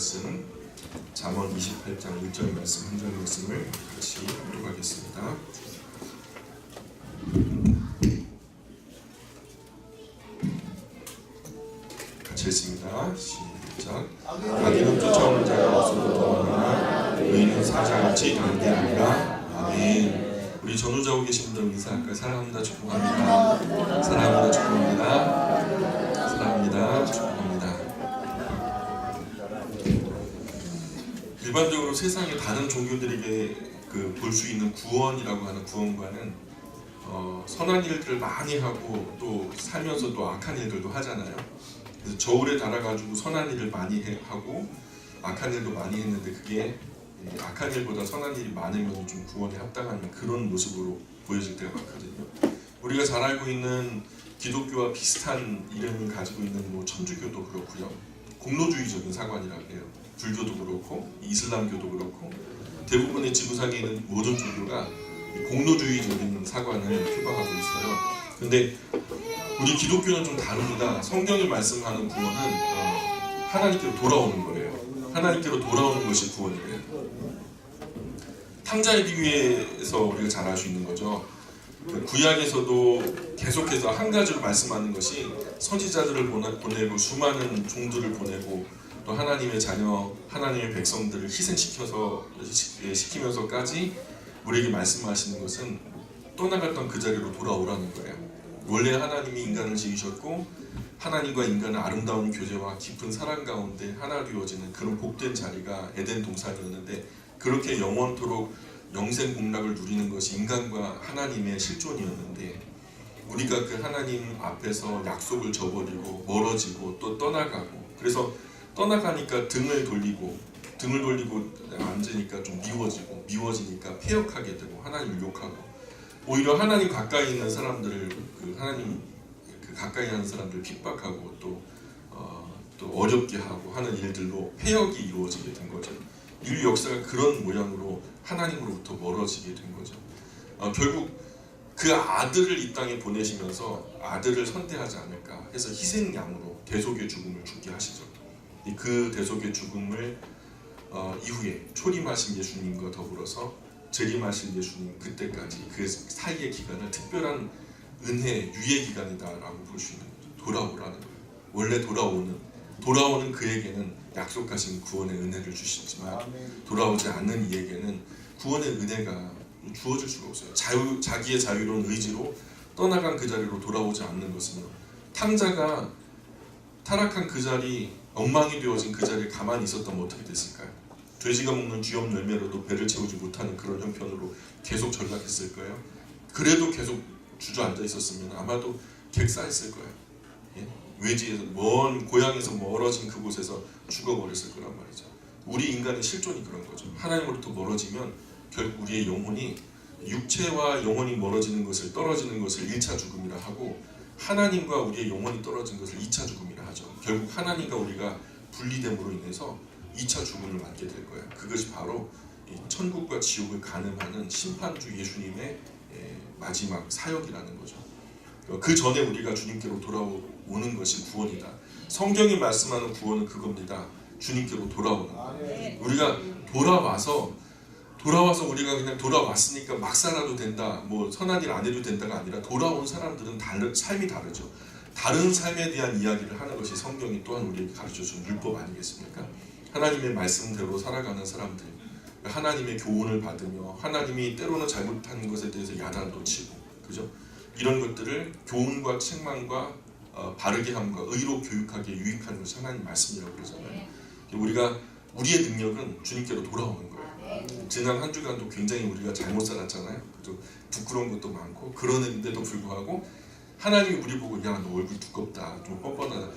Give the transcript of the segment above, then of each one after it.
말씀 잠언 28장 1절 말씀 한 절 말씀을 같이 교독하겠습니다. 같이 읽습니다. 시작. 악인은 쫓아오는 자가 없어도 도망하나 의인은 사자같이 담대하리라. 아멘. 우리 전우자고 계신 분들 인사할까요? 사랑합니다. 축복합니다. 사랑합니다. 축복합니다. 사랑합니다. 축복합니다. 일반적으로 세상의 다른 종교들에게 볼 수 있는 구원이라고 하는 구원과는 선한 일들을 많이 하고 또 살면서 또 악한 일들도 하잖아요. 그래서 저울에 달아가지고 선한 일을 많이 하고 악한 일도 많이 했는데 그게 악한 일보다 선한 일이 많으면 좀 구원에 합당한 그런 모습으로 보여질 때가 많거든요. 우리가 잘 알고 있는 기독교와 비슷한 이름을 가지고 있는 뭐 천주교도 그렇고요. 공로주의적인 사관이라고 해요. 불교도 그렇고 이슬람교도 그렇고 대부분의 지구상에 있는 모든 종교가 공로주의적인 사관을 표방하고 있어요. 근데 우리 기독교는 좀 다릅니다. 성경이 말씀하는 구원은 하나님께로 돌아오는 거예요. 하나님께로 돌아오는 것이 구원이래요. 탕자에 비유해서 우리가 잘 알 수 있는 거죠. 구약에서도 계속해서 한 가지로 말씀하는 것이 선지자들을 보내고 수많은 종들을 보내고 또 하나님의 자녀, 하나님의 백성들을 희생시키면서까지 우리에게 말씀하시는 것은 떠나갔던 그 자리로 돌아오라는 거예요. 원래 하나님이 인간을 지으셨고 하나님과 인간의 아름다운 교제와 깊은 사랑 가운데 하나 되어지는 그런 복된 자리가 에덴 동산이었는데 그렇게 영원토록 영생복락을 누리는 것이 인간과 하나님의 실존이었는데 우리가 그 하나님 앞에서 약속을 저버리고 멀어지고 또 떠나가고 그래서 떠나가니까 등을 돌리고 앉으니까 좀 미워지니까 패역하게 되고 하나님을 욕하고 오히려 하나님 가까이 있는 사람들을 하나님 가까이 하는 사람들을 핍박하고 또 어렵게 하고 하는 일들로 패역이 이루어지게 된 거죠. 인류 역사가 그런 모양으로 하나님으로부터 멀어지게 된 거죠. 결국 그 아들을 이 땅에 보내시면서 아들을 선대하지 않을까 해서 희생양으로 대속의 죽음을 죽게 하시죠. 그 대속의 죽음을 이후에 초림하신 예수님과 더불어서 재림하신 예수님 그때까지 그 사이의 기간을 특별한 은혜, 유예 기간이다라고 볼 수 있는 거죠. 돌아오라는 거예요. 원래 돌아오는 그에게는 약속하신 구원의 은혜를 주시지만 돌아오지 않는 이에게는 구원의 은혜가 주어질 수가 없어요. 자기의 자유로운 의지로 떠나간 그 자리로 돌아오지 않는 것은요. 탕자가 타락한 그 자리, 엉망이 되어진 그 자리에 가만히 있었다면 어떻게 됐을까요? 돼지가 먹는 쥐염 열매로도 배를 채우지 못하는 그런 형편으로 계속 전락했을 거예요. 그래도 계속 주저앉아 있었으면 아마도 객사했을 거예요. 예? 외지에서 먼 고향에서 멀어진 그곳에서 죽어버렸을 거란 말이죠. 우리 인간의 실존이 그런 거죠. 하나님으로부터 멀어지면 결국 우리의 영혼이 육체와 영혼이 멀어지는 것을 떨어지는 것을 1차 죽음이라 하고 하나님과 우리의 영혼이 떨어진 것을 2차 죽음이라 하죠. 결국 하나님과 우리가 분리됨으로 인해서 2차 죽음을 맞게 될 거예요. 그것이 바로 천국과 지옥을 가늠하는 심판주 예수님의 마지막 사역이라는 거죠. 그 전에 우리가 주님께로 돌아오는 것이 구원이다. 성경이 말씀하는 구원은 그겁니다. 주님께로 돌아오는 거예요. 우리가 돌아와서 우리가 그냥 돌아왔으니까 막 살아도 된다, 뭐 선한 일 안 해도 된다가 아니라 돌아온 사람들은 삶이 다르죠. 다른 삶에 대한 이야기를 하는 것이 성경이 또한 우리에게 가르쳐준 율법 아니겠습니까? 하나님의 말씀대로 살아가는 사람들, 하나님의 교훈을 받으며 하나님이 때로는 잘못한 것에 대해서 야단도 치고, 그죠? 이런 것들을 교훈과 책망과 바르게 함과 의로 교육하기에 유익한 것이 하나님 말씀이라고 그러잖아요. 우리의 능력은 주님께로 돌아오는 거예요. 지난 한 주간도 굉장히 우리가 잘못 살았잖아요. 그죠? 부끄러운 것도 많고 그러는데도 불구하고 하나님이 우리 보고 야, 너 얼굴 두껍다, 좀 뻔뻔하다.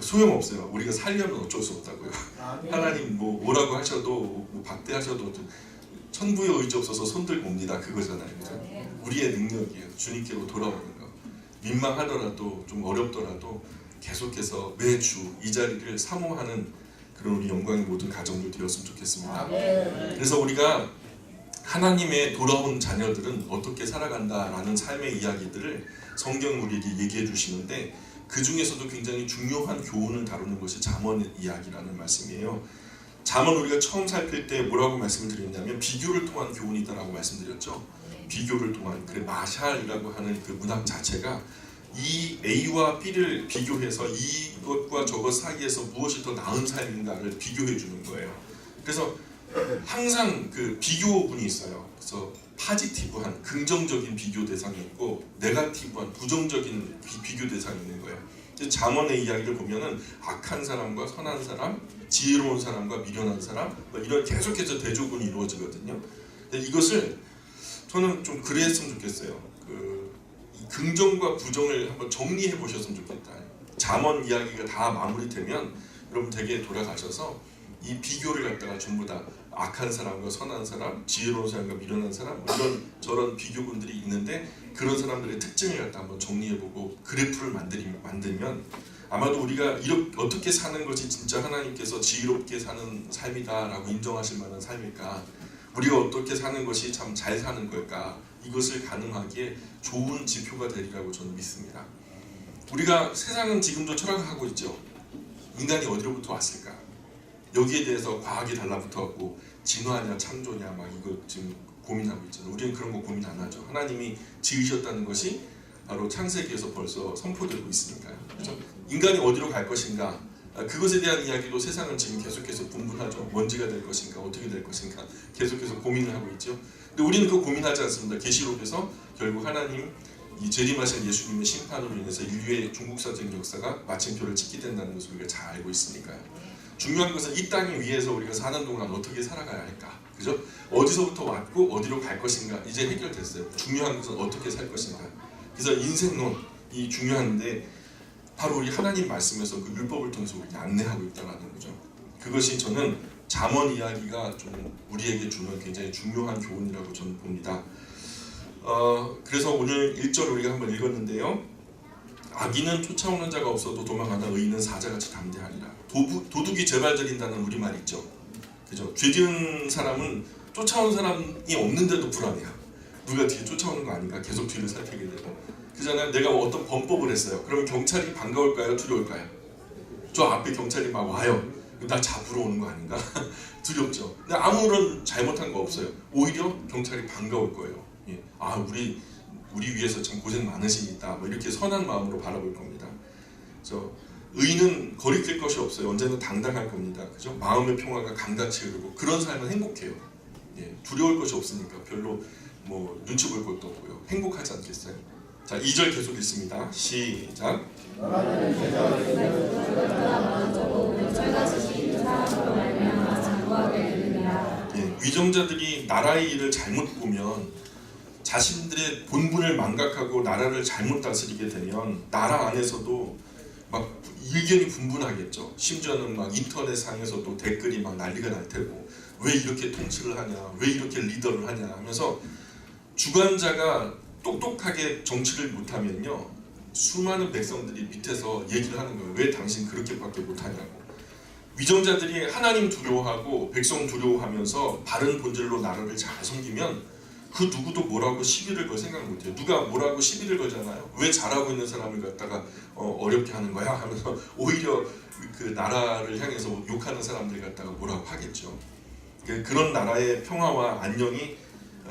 소용없어요. 우리가 살려면 어쩔 수 없다고요. 하나님 뭐라고 하셔도 박대하셔도 천부의 의지 없어서 손들고 옵니다. 그거잖아요. 그죠? 우리의 능력이에요. 주님께로 돌아오는 거. 민망하더라도 좀 어렵더라도 계속해서 매주 이 자리를 사모하는 그런 우리 영광의 모든 가정들 되었으면 좋겠습니다. 그래서 우리가 하나님의 돌아온 자녀들은 어떻게 살아간다라는 삶의 이야기들을 성경 우리에게 얘기해 주시는데 그 중에서도 굉장히 중요한 교훈을 다루는 것이 잠언 이야기라는 말씀이에요. 잠언 우리가 처음 살필 때 뭐라고 말씀을 드렸냐면 비교를 통한 교훈이 있다라고 말씀드렸죠. 비교를 통한 그 마샬이라고 하는 그 문학 자체가 이 A와 B를 비교해서 이것과 저것 사이에서 무엇이 더 나은 삶인가를 비교해 주는 거예요. 그래서 항상 그 비교분이 있어요. 그래서 파지티브한 긍정적인 비교 대상이 있고 네가티브한 부정적인 비교 대상이 있는 거예요. 잠언의 이야기를 보면은 악한 사람과 선한 사람, 지혜로운 사람과 미련한 사람 이런 계속해서 대조군이 이루어지거든요. 근데 이것을 저는 좀 그랬으면 좋겠어요. 이 긍정과 부정을 한번 정리해 보셨으면 좋겠다. 잠언 이야기가 다 마무리되면 여러분 댁에 돌아가셔서 이 비교를 갖다가 전부 다 악한 사람과 선한 사람, 지혜로운 사람과 미련한 사람 이런 저런 비교군들이 있는데 그런 사람들의 특징을 갖다 한번 정리해보고 그래프를 만들면 아마도 우리가 이렇게 어떻게 사는 것이 진짜 하나님께서 지혜롭게 사는 삶이다라고 인정하실 만한 삶일까, 우리가 어떻게 사는 것이 참 잘 사는 걸까, 이것을 가늠하기에 좋은 지표가 되리라고 저는 믿습니다. 우리가 세상은 지금도 철학하고 있죠. 인간이 어디로부터 왔을까? 여기에 대해서 과학이 달라붙어갖고 진화냐 창조냐 막 이거 지금 고민하고 있잖아요. 우리는 그런 거 고민 안 하죠. 하나님이 지으셨다는 것이 바로 창세기에서 벌써 선포되고 있으니까요. 그렇죠? 인간이 어디로 갈 것인가, 그것에 대한 이야기도 세상은 지금 계속해서 분분하죠. 먼지가 될 것인가 어떻게 될 것인가 계속해서 고민을 하고 있죠. 근데 우리는 그 고민하지 않습니다. 계시록에서 결국 하나님 이 재림하신 예수님의 심판으로 인해서 인류의 중국사적 역사가 마침표를 찍게 된다는 것을 우리가 잘 알고 있으니까요. 중요한 것은 이 땅 위에서 우리가 사는 동안 어떻게 살아가야 할까, 그죠? 어디서부터 왔고 어디로 갈 것인가 이제 해결됐어요. 중요한 것은 어떻게 살 것인가. 그래서 인생론이 중요한데 바로 우리 하나님 말씀에서 그 율법을 통해서 우리에게 안내하고 있다는 거죠. 그것이 저는 잠언 이야기가 좀 우리에게 주는 굉장히 중요한 교훈이라고 저는 봅니다. 그래서 오늘 1절 우리가 한번 읽었는데요. 악인은 쫓아오는 자가 없어도 도망하나 의인은 사자같이 담대하리라. 도둑이 재발저린다는 우리말 있죠. 그죠? 죄지은 사람은 쫓아오는 사람이 없는데도 불안해요. 누가 뒤에 쫓아오는 거 아닌가 계속 뒤를 살피게 되고. 그잖아요. 내가 어떤 범법을 했어요. 그러면 경찰이 반가울까요? 두려울까요? 저 앞에 경찰이 막 와요. 나 잡으러 오는 거 아닌가? 두렵죠. 근데 아무런 잘못한 거 없어요. 오히려 경찰이 반가울 거예요. 예. 아 우리 위해서 참 고생 많으시니까 뭐 이렇게 선한 마음으로 바라볼 겁니다. 그래서 의인은 거리낄 것이 없어요. 언제나 당당할 겁니다. 그죠? 마음의 평화가 강같이 흐르고 그런 삶은 행복해요. 예. 두려울 것이 없으니까 별로 뭐 눈치 볼 것도 없고요. 행복하지 않겠어요? 자, 2절 계속 읽습니다. 시작. 예, 위정자들이 나라의 일을 잘못 보면 자신들의 본분을 망각하고 나라를 잘못 다스리게 되면 나라 안에서도 막 의견이 분분하겠죠. 심지어는 막 인터넷상에서도 댓글이 막 난리가 날 테고 왜 이렇게 통치를 하냐, 왜 이렇게 리더를 하냐 하면서 주관자가 똑똑하게 정치를 못하면요 수많은 백성들이 밑에서 얘기를 하는 거예요. 왜 당신 그렇게밖에 못하냐고. 위정자들이 하나님 두려워하고 백성 두려워하면서 바른 본질로 나라를 잘 섬기면 그 누구도 뭐라고 시비를 걸 생각 못해요. 누가 뭐라고 시비를 걸잖아요. 왜 잘하고 있는 사람을 갖다가 어렵게 하는 거야 하면서 오히려 그 나라를 향해서 욕하는 사람들 갖다가 뭐라고 하겠죠. 그런 나라의 평화와 안녕이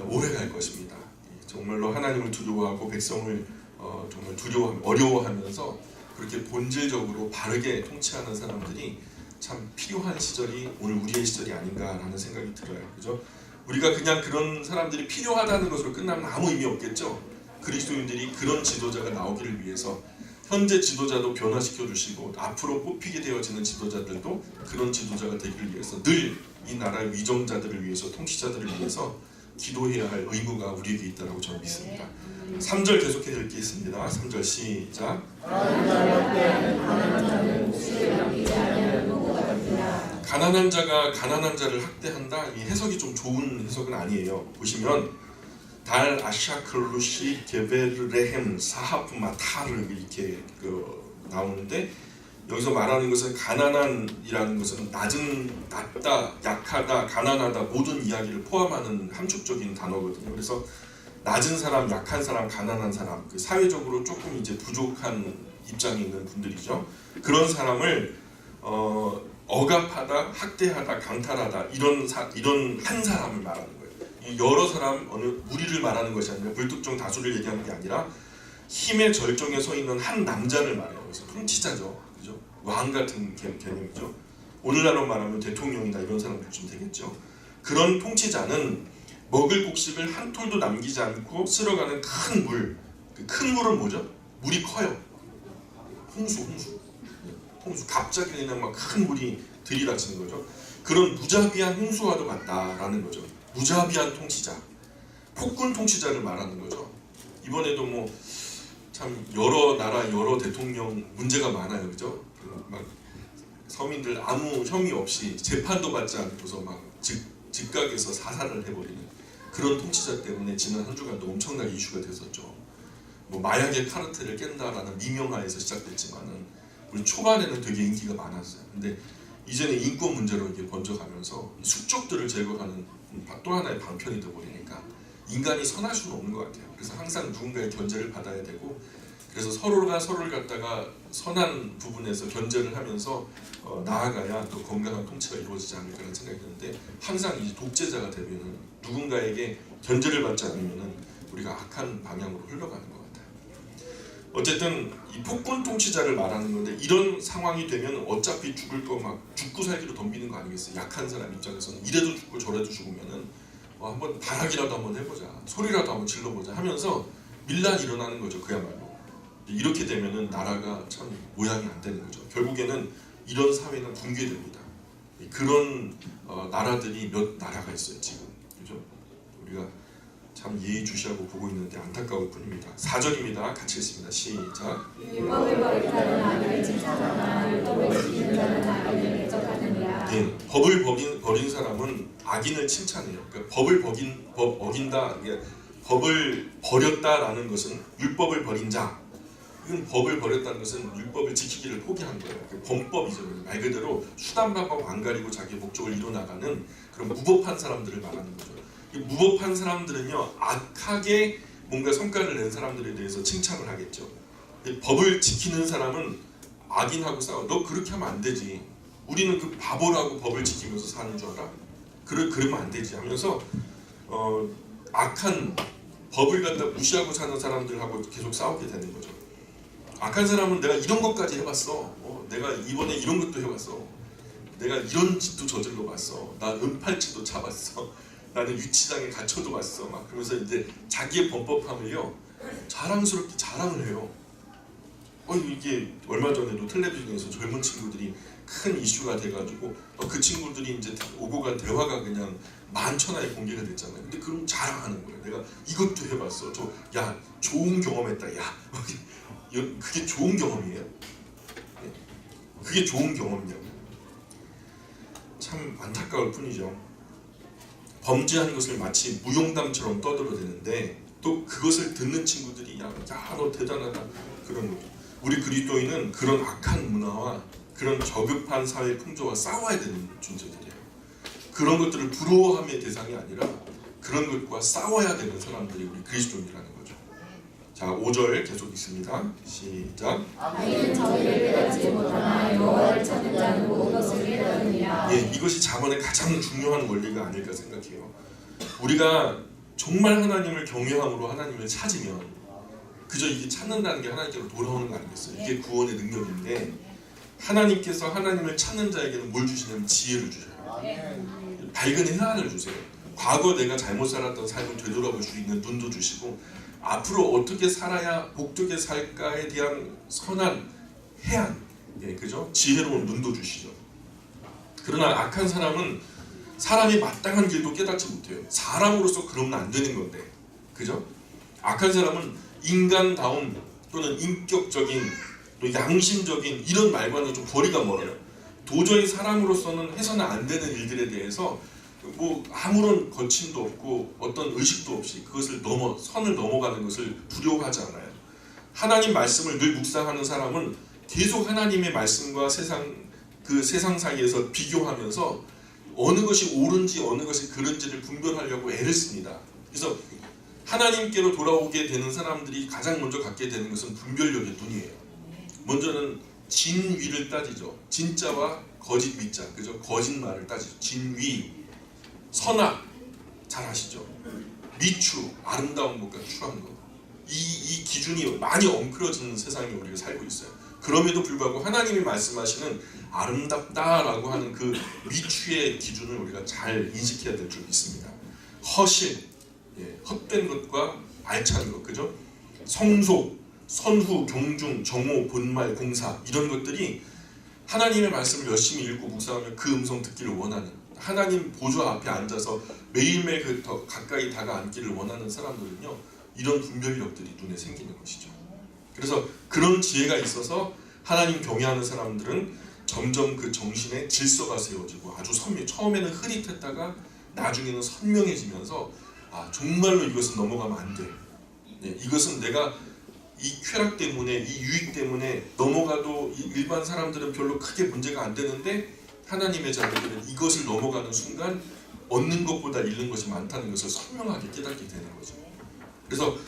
오래 갈 것입니다. 정말로 하나님을 두려워하고 백성을 정말 어려워하면서 그렇게 본질적으로 바르게 통치하는 사람들이 참 필요한 시절이 오늘 우리의 시절이 아닌가라는 생각이 들어요. 그죠? 우리가 그냥 그런 사람들이 필요하다는 것으로 끝나면 아무 의미 없겠죠. 그리스도인들이 그런 지도자가 나오기를 위해서 현재 지도자도 변화시켜 주시고 앞으로 뽑히게 되어지는 지도자들도 그런 지도자가 되기를 위해서 늘 이 나라의 위정자들을 위해서 통치자들을 위해서 기도해야 할 의무가 우리에게 있다고 저는 믿습니다. 3절 계속해서 읽겠습니다. 3절 시작. 가난한 자가 가난한 자를 학대한다. 이 해석이 좀 좋은 해석은 아니에요. 보시면 달 아샤클루시 게베르레헴 사하프마타르 이렇게 나오는데 여기서 말하는 것은 가난한이라는 것은 낮다, 약하다, 가난하다 모든 이야기를 포함하는 함축적인 단어거든요. 그래서 낮은 사람, 약한 사람, 가난한 사람, 그 사회적으로 조금 이제 부족한 입장에 있는 분들이죠. 그런 사람을 억압하다, 학대하다, 강탈하다 이런 한 사람을 말하는 거예요. 이 여러 사람 어느 무리를 말하는 것이 아니라 불특정 다수를 얘기하는 게 아니라 힘의 절정에 서 있는 한 남자를 말해요. 그래서 통치자죠, 그죠? 왕 같은 개념이죠. 오늘날로 말하면 대통령이나 이런 사람들쯤 되겠죠. 그런 통치자는 먹을 곡식을 한 톨도 남기지 않고 쓸어가는 큰 물. 그 큰 물은 뭐죠? 물이 커요. 홍수. 갑자기 그냥 막 큰 물이 들이닥치는 거죠. 그런 무자비한 홍수와도 같다라는 거죠. 무자비한 통치자, 폭군 통치자를 말하는 거죠. 이번에도 뭐 참 여러 나라 여러 대통령 문제가 많아요, 그죠? 막 서민들 아무 혐의 없이 재판도 받지 않고서 막 즉각에서 사살을 해버리는 그런 통치자 때문에 지난 한 주간도 엄청나게 이슈가 됐었죠. 뭐 마약의 카르텔을 깬다라는 미명하에서 시작됐지만은 우리 초반에는 되게 인기가 많았어요. 근데 이제는 인권 문제로 이게 번져가면서 숙적들을 제거하는 또 하나의 방편이 되어버리니까 인간이 선할 수는 없는 것 같아요. 그래서 항상 누군가의 견제를 받아야 되고, 그래서 서로가 서로를 갖다가 선한 부분에서 견제를 하면서 나아가야 또 건강한 통치가 이루어지지 않을까라는 생각이 드는데, 항상 이제 독재자가 되면은 누군가에게 견제를 받지 않으면은 우리가 악한 방향으로 흘러가는 것 같아요. 어쨌든 이 폭군 통치자를 말하는 건데, 이런 상황이 되면 어차피 죽을 거 막 죽고 살기로 덤비는 거 아니겠어요? 약한 사람 입장에서는 이래도 죽고 저래도 죽으면은 한번 발악이라도 한번 해보자, 소리라도 한번 질러보자 하면서 밀란이 일어나는 거죠. 그야말로 이렇게 되면은 나라가 참 모양이 안 되는 거죠. 결국에는 이런 사회는 붕괴됩니다. 그런 나라들이 몇 나라가 있어요 지금, 그죠? 우리가 참 예의주시하고 보고 있는데 안타까울 뿐입니다. 4절입니다. 같이 읽습니다. 시작. 율법을 버린 자는 악인을 칭찬하나 율법을 지키는 자는 악인을 대적하느니라. 네, 법을 버린 사람은 악인을 칭찬해요. 그러니까 법을 어긴다, 법을 버렸다라는 것은 율법을 버린 자. 이건 법을 버렸다는 것은 율법을 지키기를 포기한 거예요. 범법이죠. 말 그대로 수단방법 안 가리고 자기 목적을 이뤄나가는 그런 무법한 사람들을 말하는 거죠. 이 무법한 사람들은요, 악하게 뭔가 성과를 낸 사람들에 대해서 칭찬을 하겠죠. 법을 지키는 사람은 악인하고 싸워. 너 그렇게 하면 안 되지. 우리는 그 바보라고 법을 지키면서 사는 줄 알아? 그러면 안 되지 하면서 악한 법을 갖다 무시하고 사는 사람들하고 계속 싸우게 되는 거죠. 악한 사람은 내가 이런 것까지 해봤어. 내가 이번에 이런 것도 해봤어. 내가 이런 짓도 저질러 봤어. 나 은팔찌도 잡았어. 나는 유치장에 갇혀도 봤어. 막 그러면서 이제 자기의 범법함을요 자랑스럽게 자랑을 해요. 이게 얼마 전에도 텔레비전에서 젊은 친구들이 큰 이슈가 돼가지고 그 친구들이 이제 오고 간 대화가 그냥 만천하에 공개가 됐잖아요. 근데 그럼 자랑하는 거예요. 내가 이것도 해봤어. 야 좋은 경험했다. 야 그게 좋은 경험이에요? 그게 좋은 경험이냐고. 참 안타까울 뿐이죠. 범죄한 것을 마치 무용담처럼 떠들어대는데 또 그것을 듣는 친구들이 야 너 대단하다 그런 거죠. 우리 그리스도인은 그런 악한 문화와 그런 저급한 사회 풍조와 싸워야 되는 존재들이에요. 그런 것들을 부러워함의 대상이 아니라 그런 것과 싸워야 되는 사람들이 우리 그리스도인이라는 거죠. 자, 5절 계속 읽습니다. 시작. 악인은 정의를 깨닫지 못하나 여호와를 찾는 자는 모든 것을 깨닫느니라. 예, 이것이 자문의 가장 중요한 원리가 아닐까 생각해요. 우리가 정말 하나님을 경외함으로 하나님을 찾으면 그저 이게 찾는다는 게 하나님께로 돌아오는 거 아니겠어요? 이게 구원의 능력인데, 하나님께서 하나님을 찾는 자에게는 뭘 주시냐면 지혜를 주셔요. 밝은 해안을 주세요. 과거 내가 잘못 살았던 삶을 되돌아볼 수 있는 눈도 주시고, 앞으로 어떻게 살아야 복되게 살까에 대한 선한 해안, 그죠? 지혜로운 눈도 주시죠. 그러나 악한 사람은 사람이 마땅한 길도 깨닫지 못해요. 사람으로서 그러면 안 되는 건데, 그죠? 악한 사람은 인간다움 또는 인격적인 또 양심적인 이런 말과는 좀 거리가 멀어요. 도저히 사람으로서는 해서는 안 되는 일들에 대해서 뭐 아무런 거침도 없고 어떤 의식도 없이 그것을 선을 넘어가는 것을 두려워하지 않아요. 하나님 말씀을 늘 묵상하는 사람은 계속 하나님의 말씀과 세상 사이에서 비교하면서 어느 것이 옳은지 어느 것이 그른지를 분별하려고 애를 씁니다. 그래서 하나님께로 돌아오게 되는 사람들이 가장 먼저 갖게 되는 것은 분별력의 눈이에요. 먼저는 진위를 따지죠. 진짜와 거짓 위자, 그죠? 거짓말을 따지죠. 진위, 선악, 잘 아시죠? 미추, 아름다운 것과 추한 것. 이 기준이 많이 엉클어지는 세상에 우리가 살고 있어요. 그럼에도 불구하고 하나님이 말씀하시는 아름답다라고 하는 그 미추의 기준을 우리가 잘 인식해야 될 줄 믿습니다. 허실, 헛된 것과 알찬 것, 그죠? 성소, 선후, 경중, 정오, 본말, 공사 이런 것들이 하나님의 말씀을 열심히 읽고 묵상하며 그 음성 듣기를 원하는, 하나님 보좌 앞에 앉아서 매일매일 더 가까이 다가앉기를 원하는 사람들은요, 이런 분별력들이 눈에 생기는 것이죠. 그래서 그런 지혜가 있어서 하나님 경외하는 사람들은 점점 그 정신에 질서가 세워지고 아주 처음에는 흐릿했다가 나중에는 선명해지면서 정말로 이것은 넘어가면 안 돼. 이것은 내가 이 쾌락 때문에, 이 유익 때문에 넘어가도 일반 사람들은 별로 크게 문제가 안 되는데 하나님의 자녀들은 이것을 넘어가는 순간 얻는 것보다 잃는 것이 많다는 것을 선명하게 깨닫게 되는 거죠. 그래서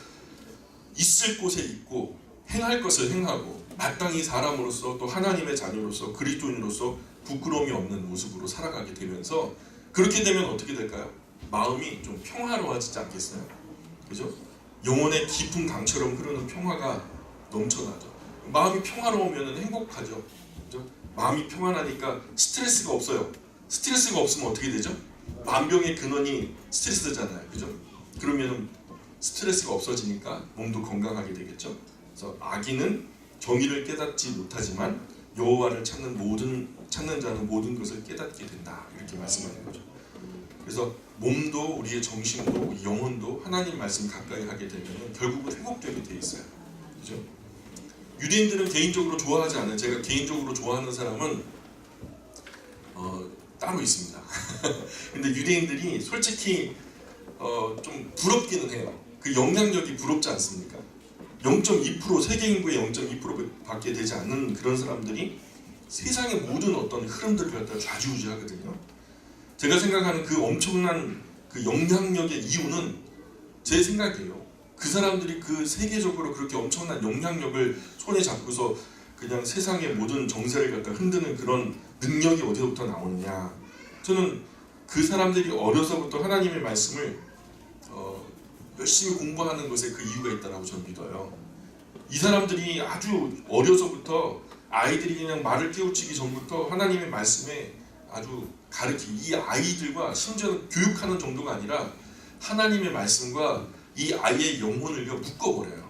있을 곳에 있고 행할 것을 행하고 마땅히 사람으로서 또 하나님의 자녀로서 그리스도인으로서 부끄러움이 없는 모습으로 살아가게 되면서, 그렇게 되면 어떻게 될까요? 마음이 좀 평화로워지지 않겠어요? 그죠? 영혼의 깊은 강처럼 흐르는 평화가 넘쳐나죠. 마음이 평화로우면 행복하죠. 그죠? 마음이 평안하니까 스트레스가 없어요. 스트레스가 없으면 어떻게 되죠? 만병의 근원이 스트레스잖아요. 그죠? 그러면 스트레스가 없어지니까 몸도 건강하게 되겠죠. 그래서 악인은 정의를 깨닫지 못하지만 여호와를 찾는 자는 모든 것을 깨닫게 된다. 이렇게 말씀하는 거죠. 그래서 몸도 우리의 정신도 영혼도 하나님 말씀 가까이 하게 되면 결국은 회복되게 돼 있어요. 그죠? 유대인들은 개인적으로 좋아하지 않아요. 제가 개인적으로 좋아하는 사람은 따로 있습니다. 근데 유대인들이 솔직히 좀 부럽기는 해요. 그 영향력이 부럽지 않습니까? 0.2% 세계 인구의 0.2%밖에 되지 않는 그런 사람들이 세상의 모든 어떤 흐름들을 갖다가 좌지우지하거든요. 제가 생각하는 그 엄청난 그 영향력의 이유는 제 생각이에요. 그 사람들이 그 세계적으로 그렇게 엄청난 영향력을 손에 잡고서 그냥 세상의 모든 정세를 갖다 흔드는 그런 능력이 어디서부터 나오느냐. 저는 그 사람들이 어려서부터 하나님의 말씀을 열심히 공부하는 것에 그 이유가 있다고 저는 믿어요. 이 사람들이 아주 어려서부터 아이들이 그냥 말을 깨우치기 전부터 하나님의 말씀에 아주 이 아이들과 심지어는 교육하는 정도가 아니라 하나님의 말씀과 이 아이의 영혼을 묶어버려요.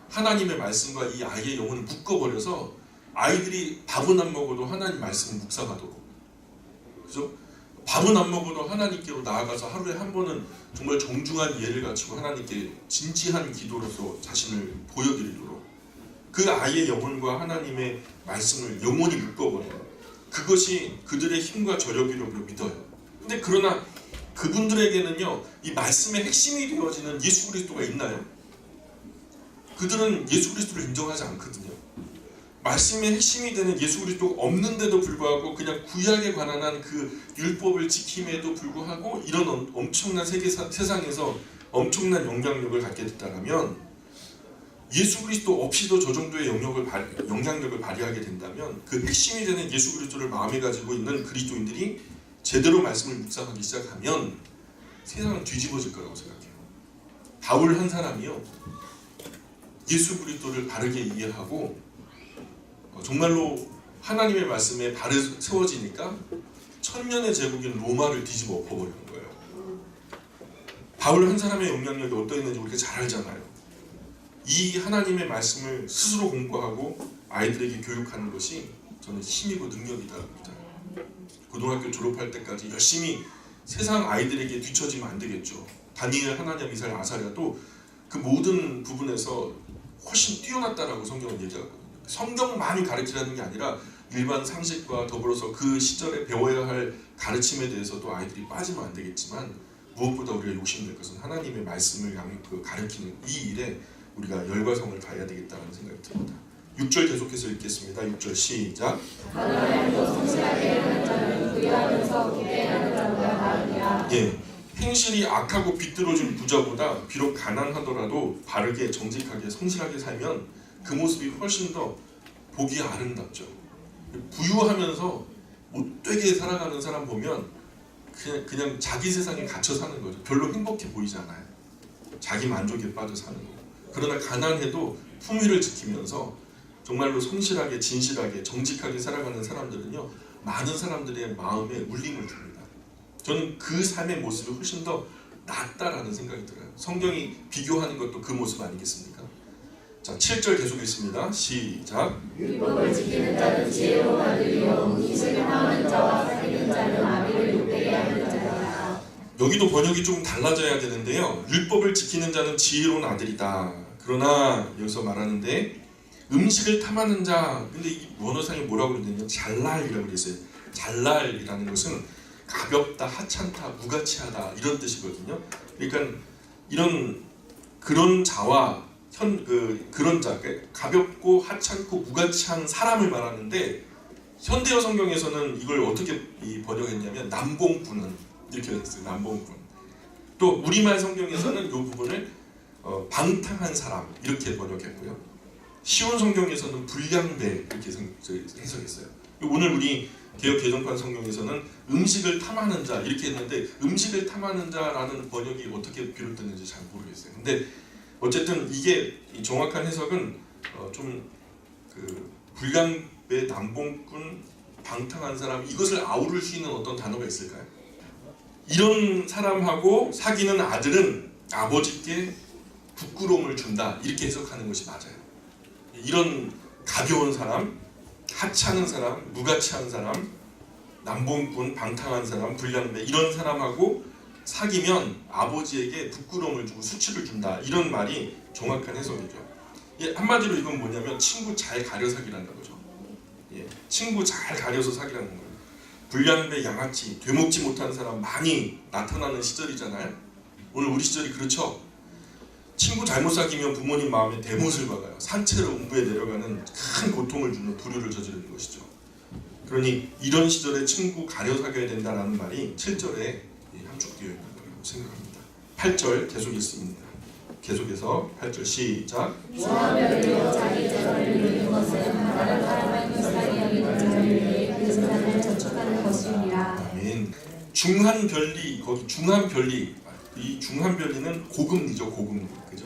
하나님의 말씀과 이 아이의 영혼을 묶어버려서 아이들이 밥은 안 먹어도 하나님 말씀을 묵상하도록, 그죠? 밥은 안 먹어도 하나님께로 나아가서 하루에 한 번은 정말 정중한 예를 갖추고 하나님께 진지한 기도로서 자신을 보여드리도록 그 아이의 영혼과 하나님의 말씀을 영원히 묶어버려요. 그것이 그들의 힘과 저력이라고 믿어요. 근데 그러나 그분들에게는요, 이 말씀의 핵심이 되어지는 예수 그리스도가 있나요? 그들은 예수 그리스도를 인정하지 않거든요. 말씀의 핵심이 되는 예수 그리스도가 없는데도 불구하고 그냥 구약에 관한 한 그 율법을 지킴에도 불구하고 이런 엄청난 세상에서 엄청난 영향력을 갖게 됐다면, 예수 그리스도 없이도 저 정도의 영향력을 발휘하게 된다면 그 핵심이 되는 예수 그리스도를 마음에 가지고 있는 그리스도인들이 제대로 말씀을 묵상하기 시작하면 세상은 뒤집어질 거라고 생각해요. 바울 한 사람이요, 예수 그리스도를 바르게 이해하고 정말로 하나님의 말씀에 발을 세워지니까 천년의 제국인 로마를 뒤집어 엎어버리는 거예요. 바울 한 사람의 영향력이 어떠했는지 우리가 잘 알잖아요. 이 하나님의 말씀을 스스로 공부하고 아이들에게 교육하는 것이 저는 힘이고 능력이다 합니다. 고등학교 졸업할 때까지 열심히 세상 아이들에게 뒤처지면 안 되겠죠. 다니엘, 하나냐, 미사엘, 아사랴도 그 모든 부분에서 훨씬 뛰어났다라고 성경은 얘기하거든요. 성경만이 가르치라는 게 아니라 일반 상식과 더불어서 그 시절에 배워야 할 가르침에 대해서도 아이들이 빠지면 안 되겠지만, 무엇보다 우리가 욕심낼 것은 하나님의 말씀을 가르치는 이 일에 우리가 열과 성을 다해야 되겠다는 생각이 듭니다. 6절 계속해서 읽겠습니다. 6절 시작. 하나님도 성실하게 하는 자는 부유하면서 기대하는 자보다 나으리라. 행실이 악하고 비뚤어진 부자보다 비록 가난하더라도 바르게 정직하게 성실하게 살면 그 모습이 훨씬 더 보기 아름답죠. 부유하면서 못되게 살아가는 사람 보면 그냥 자기 세상에 갇혀 사는 거죠. 별로 행복해 보이지 않아요. 자기 만족에 빠져 사는 거. 그러나 가난해도 품위를 지키면서 정말로 성실하게 진실하게 정직하게 살아가는 사람들은요, 많은 사람들의 마음에 울림을 줍니다. 저는 그 삶의 모습이 훨씬 더 낫다라는 생각이 들어요. 성경이 비교하는 것도 그 모습 아니겠습니까? 자, 7절 계속 읽습니다. 시작. 율법을 지키는 자는 지혜로운 아들이요 음식을 탐하는 자와 사귀는 자는 아비를 욕되게 하는 자라. 여기도 번역이 좀 달라져야 되는데요. 율법을 지키는 자는 지혜로운 아들이다. 그러나 여기서 말하는데 음식을 탐하는 자, 근데 이 원어상에 뭐라고 그러냐면 잘날이라고 그랬어요. 잘날이라는 것은 가볍다, 하찮다, 무가치하다 이런 뜻이거든요. 그러니까 그런 자와 그런 자, 가볍고 하찮고 무가치한 사람을 말하는데 현대어 성경에서는 이걸 어떻게 번역했냐면 남봉꾼은 이렇게 했어요. 남봉꾼. 또 우리말 성경에서는 이 부분을 방탕한 사람 이렇게 번역했고요. 쉬운 성경에서는 불량배 이렇게 해석했어요. 오늘 우리 개역 개정판 성경에서는 음식을 탐하는 자 이렇게 했는데 음식을 탐하는 자라는 번역이 어떻게 비롯됐는지 잘 모르겠어요. 근데 어쨌든 이게 정확한 해석은 좀 불량배, 남봉꾼, 방탕한 사람 이것을 아우를 수 있는 어떤 단어가 있을까요? 이런 사람하고 사귀는 아들은 아버지께 부끄러움을 준다 이렇게 해석하는 것이 맞아요. 이런 가벼운 사람, 하찮은 사람, 무가치한 사람, 남봉꾼, 방탕한 사람, 불량배 이런 사람하고 사귀면 아버지에게 부끄러움을 주고 수치를 준다 이런 말이 정확한 해석이죠. 한마디로 이건 뭐냐면 친구 잘 가려 사귀라는 거죠. 친구 잘 가려서 사귀라는 거예요. 불량배, 양아치, 되먹지 못한 사람 많이 나타나는 시절이잖아요. 오늘 우리 시절이 그렇죠. 친구 잘못 사귀면 부모님 마음에 대못을 박아요. 산채로 음부에 내려가는 큰 고통을 주는 불효를 저지르는 것이죠. 그러니 이런 시절에 친구 가려 사귀어야 된다는 말이 7절에 함축되어 있는 거라고 생각합니다. 8절 계속 읽습니다. 계속해서 8절 시작. 중한별로 자기 재산을 누리는 것은 다른 사람의 불쌍히 여기는 자를 위해 그 재산을 저축하는 것이니라. 아멘. 중한별리, 거기 중한별리, 이 중한별리는 고금리죠. 고금리, 그죠?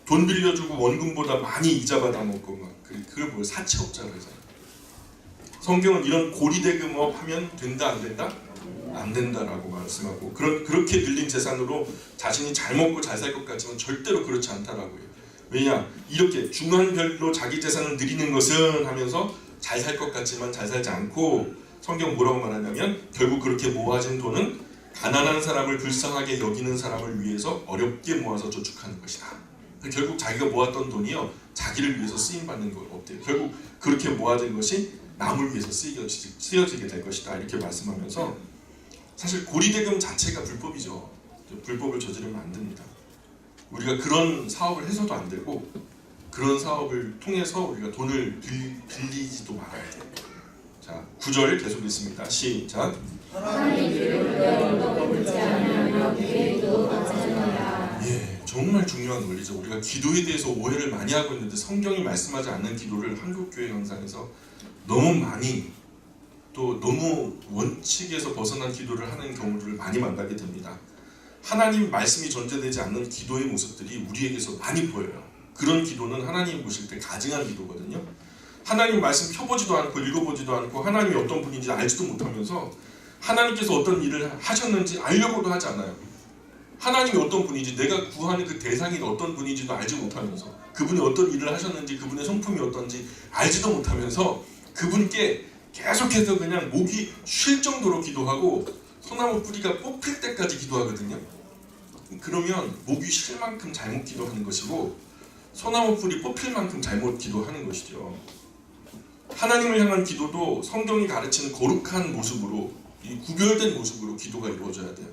돈 빌려주고 원금보다 많이 이자 받아 먹고 막 그걸 뭘 사채업자로 하잖아요. 성경은 이런 고리대금업 하면 된다 안 된다? 안 된다라고 말씀하고 그렇게 늘린 재산으로 자신이 잘 먹고 잘 살 것 같지만 절대로 그렇지 않다라고요. 왜냐? 이렇게 중한별로 자기 재산을 늘리는 것은 하면서 잘 살 것 같지만 잘 살지 않고 성경 뭐라고 말하냐면 결국 그렇게 모아진 돈은 가난한 사람을 불쌍하게 여기는 사람을 위해서 어렵게 모아서 저축하는 것이다. 결국 자기가 모았던 돈이요 자기를 위해서 쓰임받는 거 없대요. 결국 그렇게 모아진 것이 남을 위해서 쓰여지게 될 것이다 이렇게 말씀하면서 사실 고리대금 자체가 불법이죠. 불법을 저지르면 안 됩니다. 우리가 그런 사업을 해서도 안 되고 그런 사업을 통해서 우리가 돈을 빌리지도 말아야 돼요. 자, 9절 계속 읽습니다. 시작. 하나님 기름을 율법을 묻지 않으면 기회도 받으느니라. 정말 중요한 원리죠. 우리가 기도에 대해서 오해를 많이 하고 있는데 성경이 말씀하지 않는 기도를 한국교회 현상에서 너무 많이 또 너무 원칙에서 벗어난 기도를 하는 경우들을 많이 만나게 됩니다. 하나님 말씀이 전제되지 않는 기도의 모습들이 우리에게서 많이 보여요. 그런 기도는 하나님 보실 때 가증한 기도거든요. 하나님 말씀 펴보지도 않고 읽어보지도 않고 하나님이 어떤 분인지 알지도 못하면서 하나님께서 어떤 일을 하셨는지 알려고도 하지 않아요. 하나님이 어떤 분인지 내가 구하는 그 대상이 어떤 분인지도 알지 못하면서 그분이 어떤 일을 하셨는지 그분의 성품이 어떤지 알지도 못하면서 그분께 계속해서 그냥 목이 쉴 정도로 기도하고 소나무 뿌리가 뽑힐 때까지 기도하거든요. 그러면 목이 쉴 만큼 잘못 기도하는 것이고 소나무 뿌리 뽑힐 만큼 잘못 기도하는 것이죠. 하나님을 향한 기도도 성경이 가르치는 거룩한 모습으로 이 구별된 모습으로 기도가 이루어져야 돼요.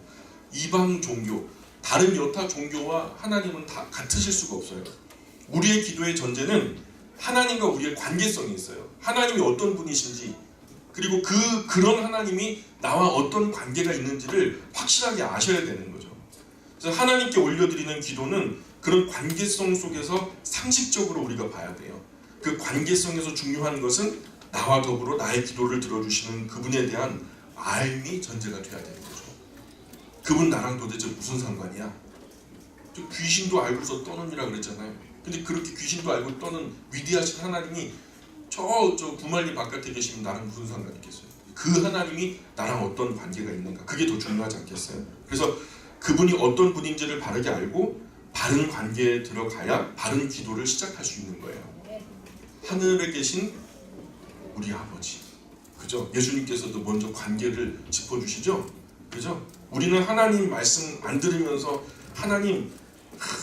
이방 종교, 다른 여타 종교와 하나님은 다 같으실 수가 없어요. 우리의 기도의 전제는 하나님과 우리의 관계성이 있어요. 하나님이 어떤 분이신지 그리고 그런 하나님이 나와 어떤 관계가 있는지를 확실하게 아셔야 되는 거죠. 그래서 하나님께 올려드리는 기도는 그런 관계성 속에서 상식적으로 우리가 봐야 돼요. 그 관계성에서 중요한 것은 나와 더불어 나의 기도를 들어주시는 그분에 대한 알미 전제가 돼야 되는 거죠. 그분 나랑 도대체 무슨 상관이야? 저 귀신도 알고서 떠느니라 그랬잖아요. 근데 그렇게 귀신도 알고 떠는 위대하신 하나님이 저 구말리 바깥에 계시면 나랑 무슨 상관이 있겠어요? 그 하나님이 나랑 어떤 관계가 있는가? 그게 더 중요하지 않겠어요? 그래서 그분이 어떤 분인지를 바르게 알고 바른 관계에 들어가야 바른 기도를 시작할 수 있는 거예요. 하늘에 계신 우리 아버지, 그죠? 예수님께서도 먼저 관계를 짚어주시죠, 그죠? 우리는 하나님 말씀 안 들으면서 하나님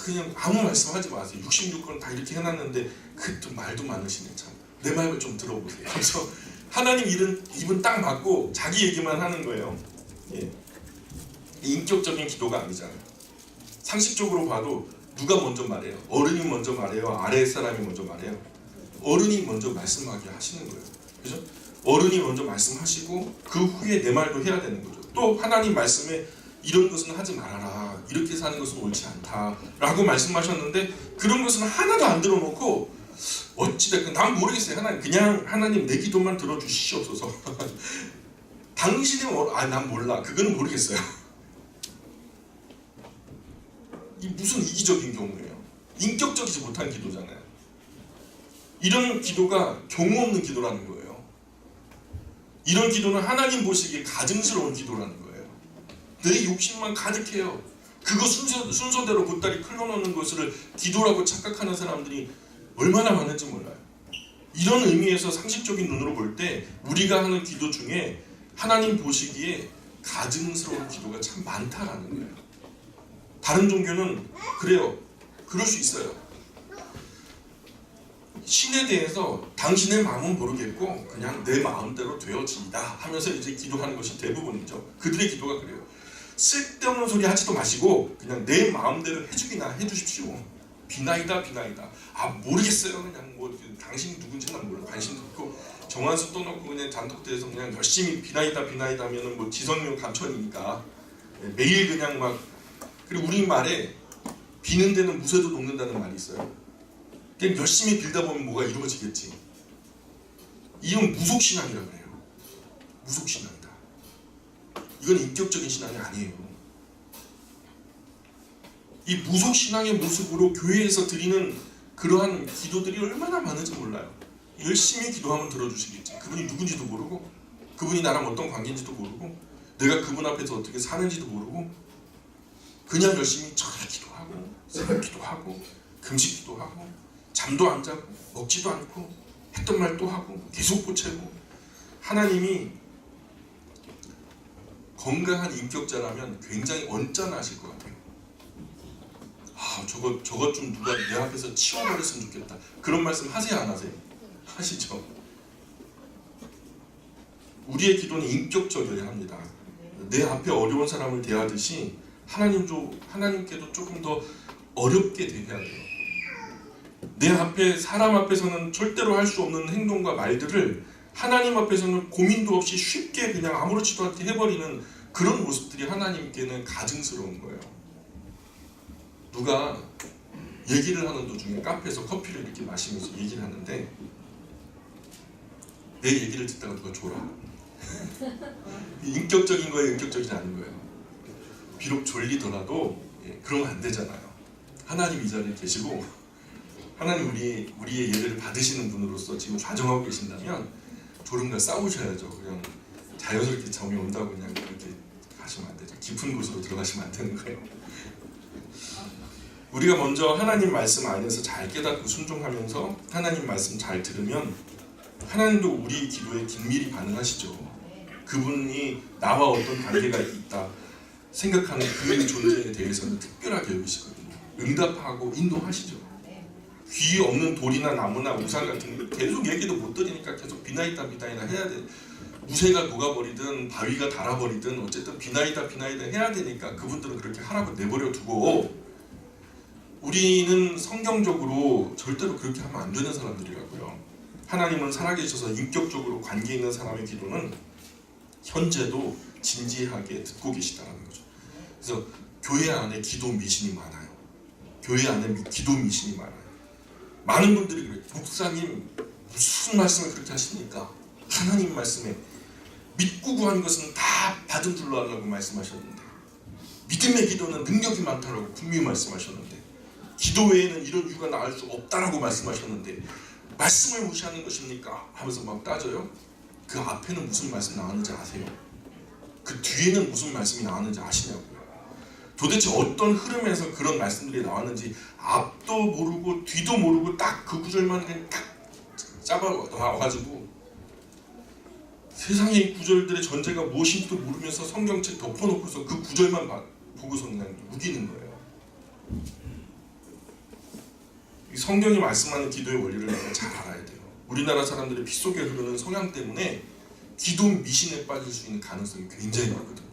그냥 아무 말씀하지 마세요. 66건 다 이렇게 해놨는데 그 말도 많으시네 참. 내 말을 좀 들어보세요. 그래서 하나님 입은 딱 맞고 자기 얘기만 하는 거예요. 예. 인격적인 기도가 아니잖아요. 상식적으로 봐도 누가 먼저 말해요? 어른이 먼저 말해요? 아래 사람이 먼저 말해요? 어른이 먼저 말씀하게 하시는 거예요. 그죠? 어른이 먼저 말씀하시고 그 후에 내 말도 해야 되는 거죠. 또 하나님 말씀에 이런 것은 하지 말아라, 이렇게 사는 것은 옳지 않다 라고 말씀하셨는데 그런 것은 하나도 안 들어놓고 어찌됐건 난 모르겠어요. 그냥 하나님 내 기도만 들어주시옵소서. 당신이 난 몰라, 그거는 모르겠어요. 이 무슨 이기적인 경우예요. 인격적이지 못한 기도잖아요. 이런 기도가 경우 없는 기도라는 거예요. 이런 기도는 하나님 보시기에 가증스러운 기도라는 거예요. 내 욕심만 가득해요. 그거 순서대로 보따리 클러놓는 것을 기도라고 착각하는 사람들이 얼마나 많은지 몰라요. 이런 의미에서 상식적인 눈으로 볼 때 우리가 하는 기도 중에 하나님 보시기에 가증스러운 기도가 참 많다라는 거예요. 다른 종교는 그래요. 그럴 수 있어요. 신에 대해서 당신의 마음은 모르겠고 그냥 내 마음대로 되어진다 하면서 이제 기도하는 것이 대부분이죠. 그들의 기도가 그래요. 쓸데없는 소리 하지도 마시고 그냥 내 마음대로 해주기나 해주십시오. 비나이다 비나이다. 모르겠어요. 그냥 뭐 당신이 누군지 난 몰라. 관심도 없고 정한수 떠놓고 그냥 단톡대에서 그냥 열심히 비나이다 비나이다 하면은 뭐 지성용 감천이니까 매일 그냥 막. 그리고 우리 말에 비는 데는 무쇠도 녹는다는 말이 있어요. 그냥 열심히 빌다 보면 뭐가 이루어지겠지. 이건 무속신앙이라고 그래요. 무속신앙이다. 이건 인격적인 신앙이 아니에요. 이 무속신앙의 모습으로 교회에서 드리는 그러한 기도들이 얼마나 많은지 몰라요. 열심히 기도하면 들어주시겠지. 그분이 누군지도 모르고 그분이 나랑 어떤 관계인지도 모르고 내가 그분 앞에서 어떻게 사는지도 모르고 그냥 열심히 잘 기도하고 새벽 기도하고 금식 기도하고 잠도 안 자고 먹지도 않고 했던 말 또 하고 계속 보채고. 하나님이 건강한 인격자라면 굉장히 언짢아하실 것 같아요. 저것 좀 누가 내 앞에서 치워버렸으면 좋겠다. 그런 말씀 하세요 안 하세요? 하시죠. 우리의 기도는 인격적이어야 합니다. 내 앞에 어려운 사람을 대하듯이 하나님께도 조금 더 어렵게 대해야 돼요. 내 앞에 사람 앞에서는 절대로 할 수 없는 행동과 말들을 하나님 앞에서는 고민도 없이 쉽게 그냥 아무렇지도 않게 해버리는 그런 모습들이 하나님께는 가증스러운 거예요. 누가 얘기를 하는 도중에 카페에서 커피를 이렇게 마시면서 얘기를 하는데 내 얘기를 듣다가 누가 졸아. 인격적인 거예요, 인격적이지 않은 거예요. 비록 졸리더라도 그러면 안 되잖아요. 하나님 이 자리에 계시고 하나님 우리의 예배를 받으시는 분으로서 지금 좌정하고 계신다면 졸음과 싸우셔야죠. 그냥 자연스럽게 잠이 온다고 그냥 그렇게 하시면 안 되죠. 깊은 곳으로 들어가시면 안 되는 거예요. 우리가 먼저 하나님 말씀 안에서 잘 깨닫고 순종하면서 하나님 말씀 잘 들으면 하나님도 우리 기도에 긴밀히 반응하시죠. 그분이 나와 어떤 관계가 있다 생각하는 그 존재에 대해서는 특별하게 여기시거든요. 응답하고 인도하시죠. 귀 없는 돌이나 나무나 우상 같은 거 계속 얘기도 못 들으니까 계속 비나이다 비나이다 해야 돼. 무쇠가 녹아버리든 바위가 닳아버리든 어쨌든 비나이다 비나이다 해야 되니까 그분들은 그렇게 하라고 내버려 두고 우리는 성경적으로 절대로 그렇게 하면 안 되는 사람들이라고요. 하나님은 살아계셔서 인격적으로 관계 있는 사람의 기도는 현재도 진지하게 듣고 계시다는 거죠. 그래서 교회 안에 기도 미신이 많아요. 교회 안에 기도 미신이 많아요. 많은 분들이 그래요. 목사님 무슨 말씀을 그렇게 하십니까? 하나님 말씀에 믿고 구한 것은 다 받은 줄로 알라고 말씀하셨는데, 믿음의 기도는 능력이 많다라고 분명히 말씀하셨는데, 기도 외에는 이런 이유가 나올 수 없다라고 말씀하셨는데 말씀을 무시하는 것입니까? 하면서 막 따져요. 그 앞에는 무슨 말씀 나왔는지 아세요? 그 뒤에는 무슨 말씀이 나왔는지 아시냐고요. 도대체 어떤 흐름에서 그런 말씀들이 나왔는지 앞도 모르고 뒤도 모르고 딱 그 구절만 그냥 딱 잡아와가지고 세상의 구절들의 전제가 무엇인지도 모르면서 성경책 덮어놓고서 그 구절만 보고서 그냥 우기는 거예요. 이 성경이 말씀하는 기도의 원리를 내가 잘 알아야 돼요. 우리나라 사람들의 피 속에 흐르는 성향 때문에 기도 미신에 빠질 수 있는 가능성이 굉장히 많거든요.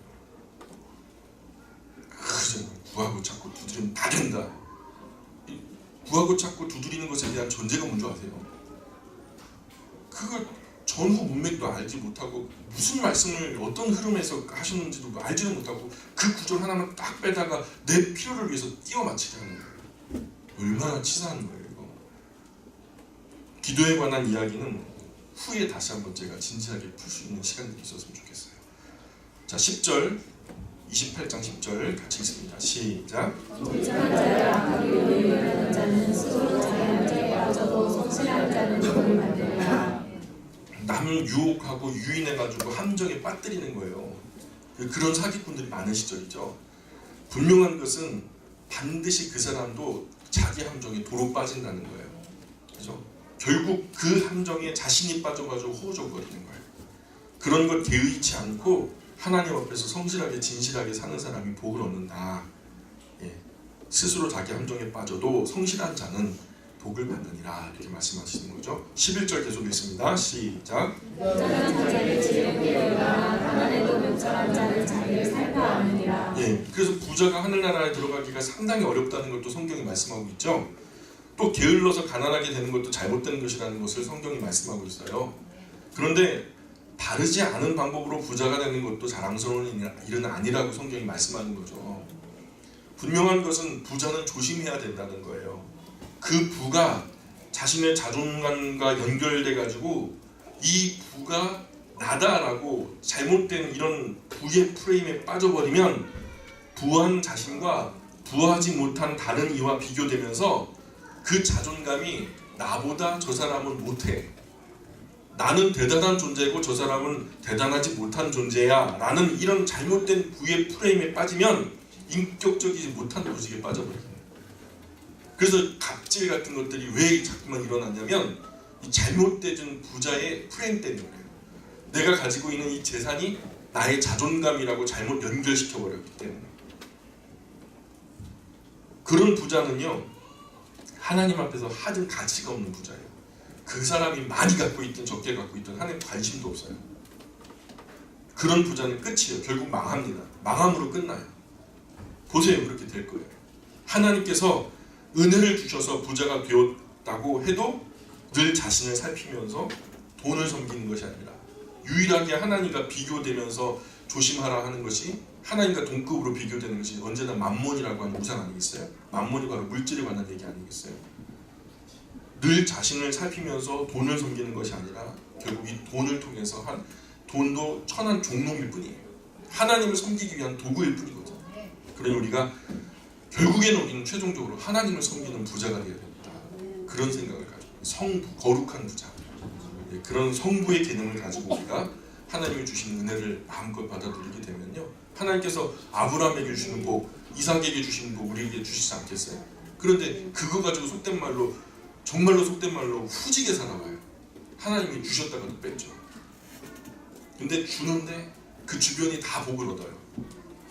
구하고 찾고 두드리면 다 된다. 구하고 찾고 두드리는 것에 대한 전제가 뭔지 아세요? 그거 전후 문맥도 알지 못하고 무슨 말씀을 어떤 흐름에서 하셨는지도 알지도 못하고 그 구절 하나만 딱 빼다가 내 필요를 위해서 끼워 맞추게 하는 거예요. 얼마나 치사한 거예요 이거. 기도에 관한 이야기는 후에 다시 한번 제가 진지하게 풀 수 있는 시간들이 있었으면 좋겠어요. 자, 10절 28장 10절 같이 읽습니다. 시작. 불쌍한 자를 악하게 유혹하는 자는 스스로 자기 함정에 빠져도 성실한 자는 복을 받으리라. 남을 유혹하고 유인해가지고 함정에 빠뜨리는 거예요. 그런 사기꾼들이 많은 시절이죠. 분명한 것은 반드시 그 사람도 자기 함정에 도로 빠진다는 거예요. 그죠? 결국 그 함정에 자신이 빠져가지고 호우적거리는 거예요. 그런 것 개의치 않고 하나님 앞에서 성실하게 진실하게 사는 사람이 복을 얻는다. 예. 스스로 자기 함정에 빠져도 성실한 자는 복을 받느니라 이렇게 말씀하시는 거죠. 11절 계속 읽습니다. 시작. 명철한 자를 지혜롭게 여기라 가난해도 명철한 자는 자기를 살펴하느니라. 예, 그래서 부자가 하늘나라에 들어가기가 상당히 어렵다는 것도 성경이 말씀하고 있죠. 또 게을러서 가난하게 되는 것도 잘못된 것이라는 것을 성경이 말씀하고 있어요. 그런데 바르지 않은 방법으로 부자가 되는 것도 자랑스러운 일은 아니라고 성경이 말씀하는 거죠. 분명한 것은 부자는 조심해야 된다는 거예요. 그 부가 자신의 자존감과 연결돼 가지고 이 부가 나다라고 잘못된 이런 부의 프레임에 빠져버리면 부한 자신과 부하지 못한 다른 이와 비교되면서 그 자존감이 나보다 저 사람은 못해, 나는 대단한 존재고 저 사람은 대단하지 못한 존재야 라는 이런 잘못된 부의 프레임에 빠지면 인격적이지 못한 조직에 빠져버려요. 그래서 갑질 같은 것들이 왜 자꾸만 일어났냐면 이 잘못된 부자의 프레임 때문에 그래요. 내가 가지고 있는 이 재산이 나의 자존감이라고 잘못 연결시켜버렸기 때문에. 그런 부자는요 하나님 앞에서 하등 가치가 없는 부자예요. 그 사람이 많이 갖고 있든 적게 갖고 있든 하나님 관심도 없어요. 그런 부자는 끝이에요. 결국 망합니다. 망함으로 끝나요. 보세요. 그렇게 될 거예요. 하나님께서 은혜를 주셔서 부자가 되었다고 해도 늘 자신을 살피면서 돈을 섬기는 것이 아니라 유일하게 하나님과 비교되면서 조심하라 하는 것이 하나님과 동급으로 비교되는 것이 언제나 만몬이라고 하는 우상 아니겠어요? 만몬이 바로 물질에 관한 얘기 아니겠어요? 늘 자신을 살피면서 돈을 섬기는 것이 아니라 결국 이 돈을 통해서 돈도 천한 종놈일 뿐이에요. 하나님을 섬기기 위한 도구일 뿐이거든요. 그러니 우리가 결국에는 우리는 최종적으로 하나님을 섬기는 부자가 되어야 된다. 그런 생각을 가지고 성부, 거룩한 부자, 그런 성부의 개념을 가지고 우리가 하나님이 주신 은혜를 마음껏 받아들이게 되면요 하나님께서 아브라함에게 주시는 복, 이삭에게 주시는 복 우리에게 주시지 않겠어요? 그런데 그거 가지고 속된 말로 정말로 속된 말로 후지게 살아가요. 하나님이 주셨다가도 뺐죠. 근데 주는데 그 주변이 다 복을 얻어요.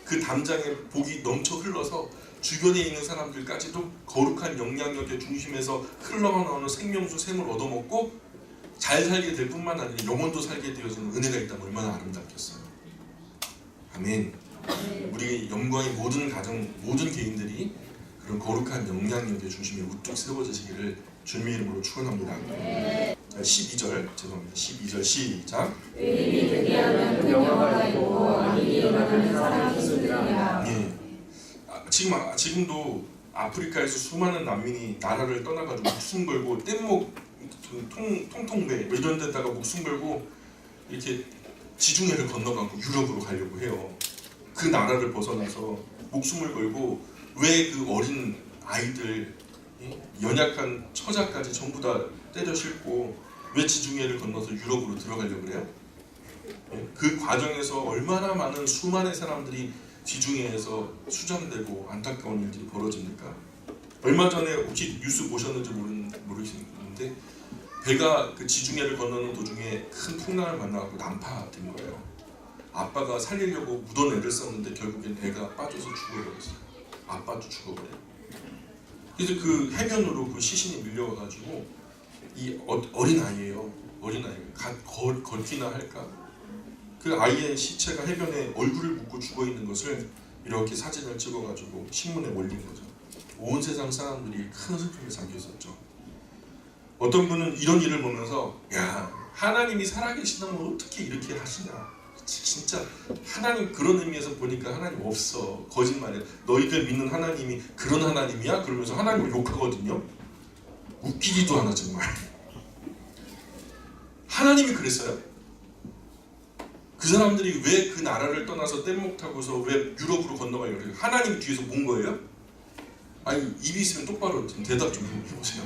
그 담장에 복이 넘쳐 흘러서 주변에 있는 사람들까지도 거룩한 영향력의 중심에서 흘러나오는 생명수 샘을 얻어먹고 잘 살게 될 뿐만 아니라 영혼도 살게 되어지는 은혜가 있다면 얼마나 아름답겠어요. 아멘. 우리 영광의 모든 가정, 모든 개인들이 그런 거룩한 영향력의 중심에 우뚝 세워지시기를 주님의 이름으로 축원합니다. 12절 죄송합니다. 12절 시작. 의인이 듣게 하면 큰 영화가 있고 악인이 일어나면 사람이 숨으리라. 예. 지금도 아프리카에서 수많은 난민이 나라를 떠나가지고 목숨 걸고 뗏목 통통배 뭐 이런 데다가 목숨 걸고 이렇게 지중해를 건너가고 유럽으로 가려고 해요. 그 나라를 벗어나서 목숨을 걸고 왜 그 어린 아이들 연약한 처자까지 전부 다 때려 싣고 왜 지중해를 건너서 유럽으로 들어가려고 그래요? 그 과정에서 얼마나 많은 수많은 사람들이 지중해에서 수장되고 안타까운 일들이 벌어집니까? 얼마 전에 혹시 뉴스 보셨는지 모르겠는데 배가 그 지중해를 건너는 도중에 큰 풍랑을 만나고 난파된 거예요. 아빠가 살리려고 묻어내를 썼는데 결국엔 배가 빠져서 죽어버렸어요. 아빠도 죽어버려요. 그래서 그 해변으로 그 시신이 밀려와가지고 이 어린 아이예요. 어린 아이가 걷기나 할까? 그 아이의 시체가 해변에 얼굴을 묻고 죽어 있는 것을 이렇게 사진을 찍어가지고 신문에 올린 거죠. 온 세상 사람들이 큰 슬픔에 잠겨 있었죠. 어떤 분은 이런 일을 보면서 야 하나님이 살아계시다면 어떻게 이렇게 하시냐? 진짜 하나님 그런 의미에서 보니까 하나님 없어. 거짓말이야. 너희들 믿는 하나님이 그런 하나님이야? 그러면서 하나님을 욕하거든요. 웃기기도 하나 정말. 하나님이 그랬어요? 그 사람들이 왜 그 나라를 떠나서 뗏목 타고서 왜 유럽으로 건너가려고 해요? 하나님이 뒤에서 본 거예요? 아니 입이 있으면 똑바로 좀 대답 좀 해보세요.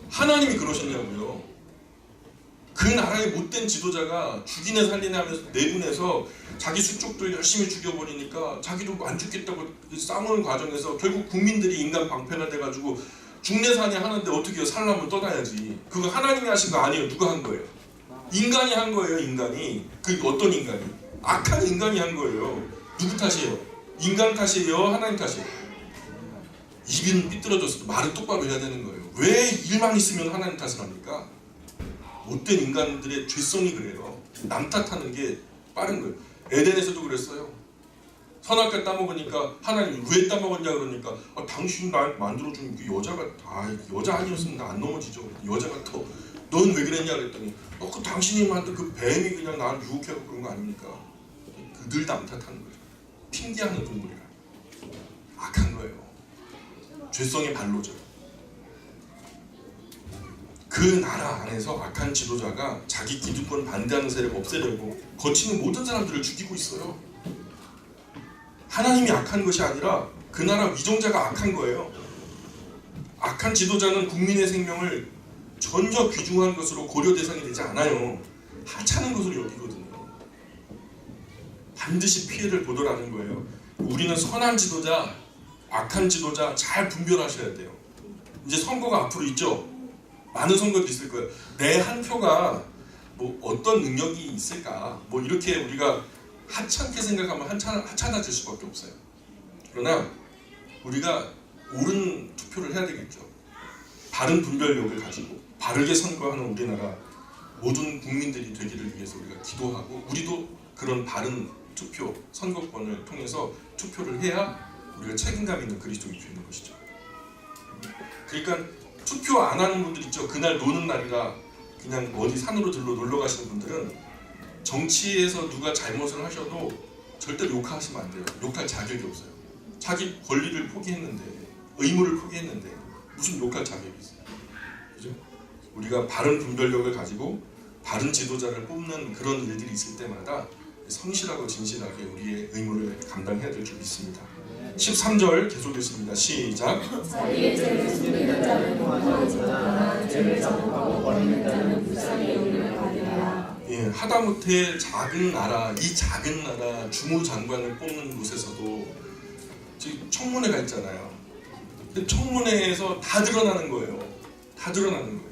하나님이 그러셨냐고요. 그 나라의 못된 지도자가 죽이네 살리네 하면서 내분해서 자기 수족들 열심히 죽여버리니까 자기도 안 죽겠다고 싸우는 과정에서 결국 국민들이 인간 방패가 돼가지고 죽내사냐 하는데 어떻게 해요? 살라면 떠나야지. 그거 하나님이 하신 거 아니에요. 누가 한 거예요? 인간이 한 거예요. 인간이. 그 어떤 인간이? 악한 인간이 한 거예요. 누구 탓이에요? 인간 탓이에요? 하나님 탓이에요? 입은 삐뚤어졌어도 말은 똑바로 해야 되는 거예요. 왜 일만 있으면 하나님 탓을 합니까? 못된 인간들의 죄성이 그래요. 남 탓하는 게 빠른 거예요. 에덴에서도 그랬어요. 선악과 따먹으니까 하나님 왜 따먹었냐 그러니까 당신 날 만들어준 그 여자가 여자 아니었으면 나 안 넘어지죠. 여자가 더 넌 왜 그랬냐 그랬더니 그 당신이 만든 그 뱀이 그냥 나를 유혹해서 그런 거 아닙니까? 늘 남 탓하는 거죠. 핑계하는 동물이라. 악한 거예요. 죄성의 발로죠. 그 나라 안에서 악한 지도자가 자기 기득권 반대하는 세력 없애려고 거치는 모든 사람들을 죽이고 있어요. 하나님이 악한 것이 아니라 그 나라 위정자가 악한 거예요. 악한 지도자는 국민의 생명을 전혀 귀중한 것으로 고려 대상이 되지 않아요. 하찮은 것으로 여기거든요. 반드시 피해를 보더라는 거예요. 우리는 선한 지도자, 악한 지도자 잘 분별하셔야 돼요. 이제 선거가 앞으로 있죠. 많은 선거도 있을 거예요. 내 한 표가 뭐 어떤 능력이 있을까? 뭐 이렇게 우리가 하찮게 생각하면 하찮아질 수밖에 없어요. 그러나 우리가 옳은 투표를 해야 되겠죠. 바른 분별력을 가지고 바르게 선거하는 우리나라 모든 국민들이 되기를 위해서 우리가 기도하고 우리도 그런 바른 투표, 선거권을 통해서 투표를 해야 우리가 책임감 있는 그리스도인이 되는 것이죠. 그러니까 투표 안 하는 분들 있죠. 그날 노는 날이라 그냥 어디 산으로 놀러 가시는 분들은 정치에서 누가 잘못을 하셔도 절대로 욕하시면 안 돼요. 욕할 자격이 없어요. 자기 권리를 포기했는데, 의무를 포기했는데 무슨 욕할 자격이 있어요. 그죠? 우리가 바른 분별력을 가지고 바른 지도자를 뽑는 그런 일들이 있을 때마다 성실하고 진실하게 우리의 의무를 감당해야 될 줄 믿습니다. 13절 계속했습니다. 시작. 자기의 죄를 숨기는 자는 공평하지 못하나 죄를 정복하고 버리는 자는 불쌍히 여김을 받으리라. 예, 하다못해 작은 나라, 이 작은 나라 주무장관을 뽑는 곳에서도 지금 청문회가 있잖아요. 근데 청문회에서 다 드러나는 거예요. 다 드러나는 거예요.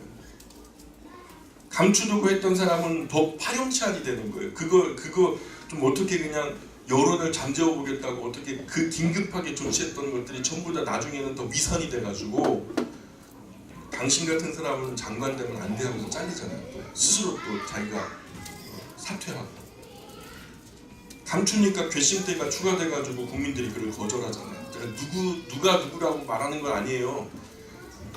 감추려고 했던 사람은 더 파렴치한이 되는 거예요. 그거 좀 어떻게 그냥 여론을 잠재워 보겠다고 어떻게 그 긴급하게 조치했던 것들이 전부 다 나중에는 더 위선이 돼가지고 당신 같은 사람은 장관 되면 안 돼 하면서 잘리잖아요. 스스로 또 자기가 사퇴하고 감추니까 괘씸죄가 추가돼가지고 국민들이 그를 거절하잖아요. 그러니까 누가 누구라고 말하는 건 아니에요.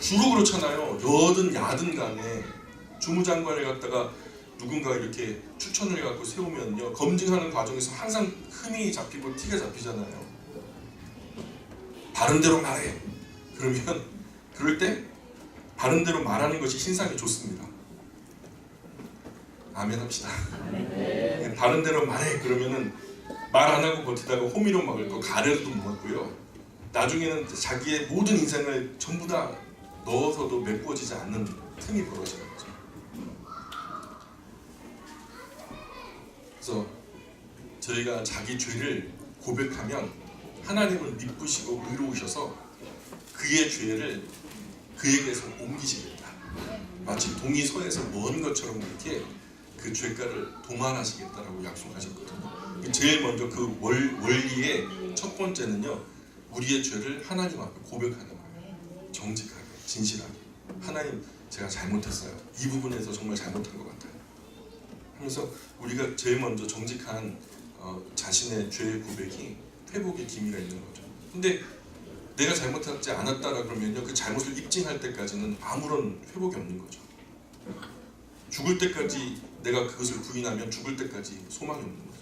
주로 그렇잖아요. 여든 야든 간에 주무장관을 갖다가 누군가 이렇게 추천을 해갖고 세우면요, 검증하는 과정에서 항상 흠이 잡히고 티가 잡히잖아요. 바른 대로 말해. 그러면 그럴 때 바른 대로 말하는 것이 신상이 좋습니다. 아멘 합시다. 바른 대로 말해. 그러면은 말 안 하고 버티다가 호미로 막을 거, 가래도 먹었고요. 나중에는 자기의 모든 인생을 전부 다 넣어서도 메꿔지지 않는 틈이 벌어지는 거죠. 그래서 저희가 자기 죄를 고백하면 하나님은 미쁘시고 의로우셔서 그의 죄를 그에게서 옮기시겠다. 마치 동이 서에서 먼 것처럼 이렇게 그 죄가를 도말하시겠다라고 약속하셨거든요. 제일 먼저 그 원리의 첫 번째는요, 우리의 죄를 하나님 앞에 고백하는 거예요. 정직하게, 진실하게. 하나님, 제가 잘못했어요. 이 부분에서 정말 잘못한 것 같아요. 하면서 우리가 제일 먼저 정직한 자신의 죄의 고백이 회복의 기미가 있는 거죠. 근데 내가 잘못하지 않았다라 그러면요, 그 잘못을 입증할 때까지는 아무런 회복이 없는 거죠. 죽을 때까지 내가 그것을 부인하면 죽을 때까지 소망이 없는 거죠.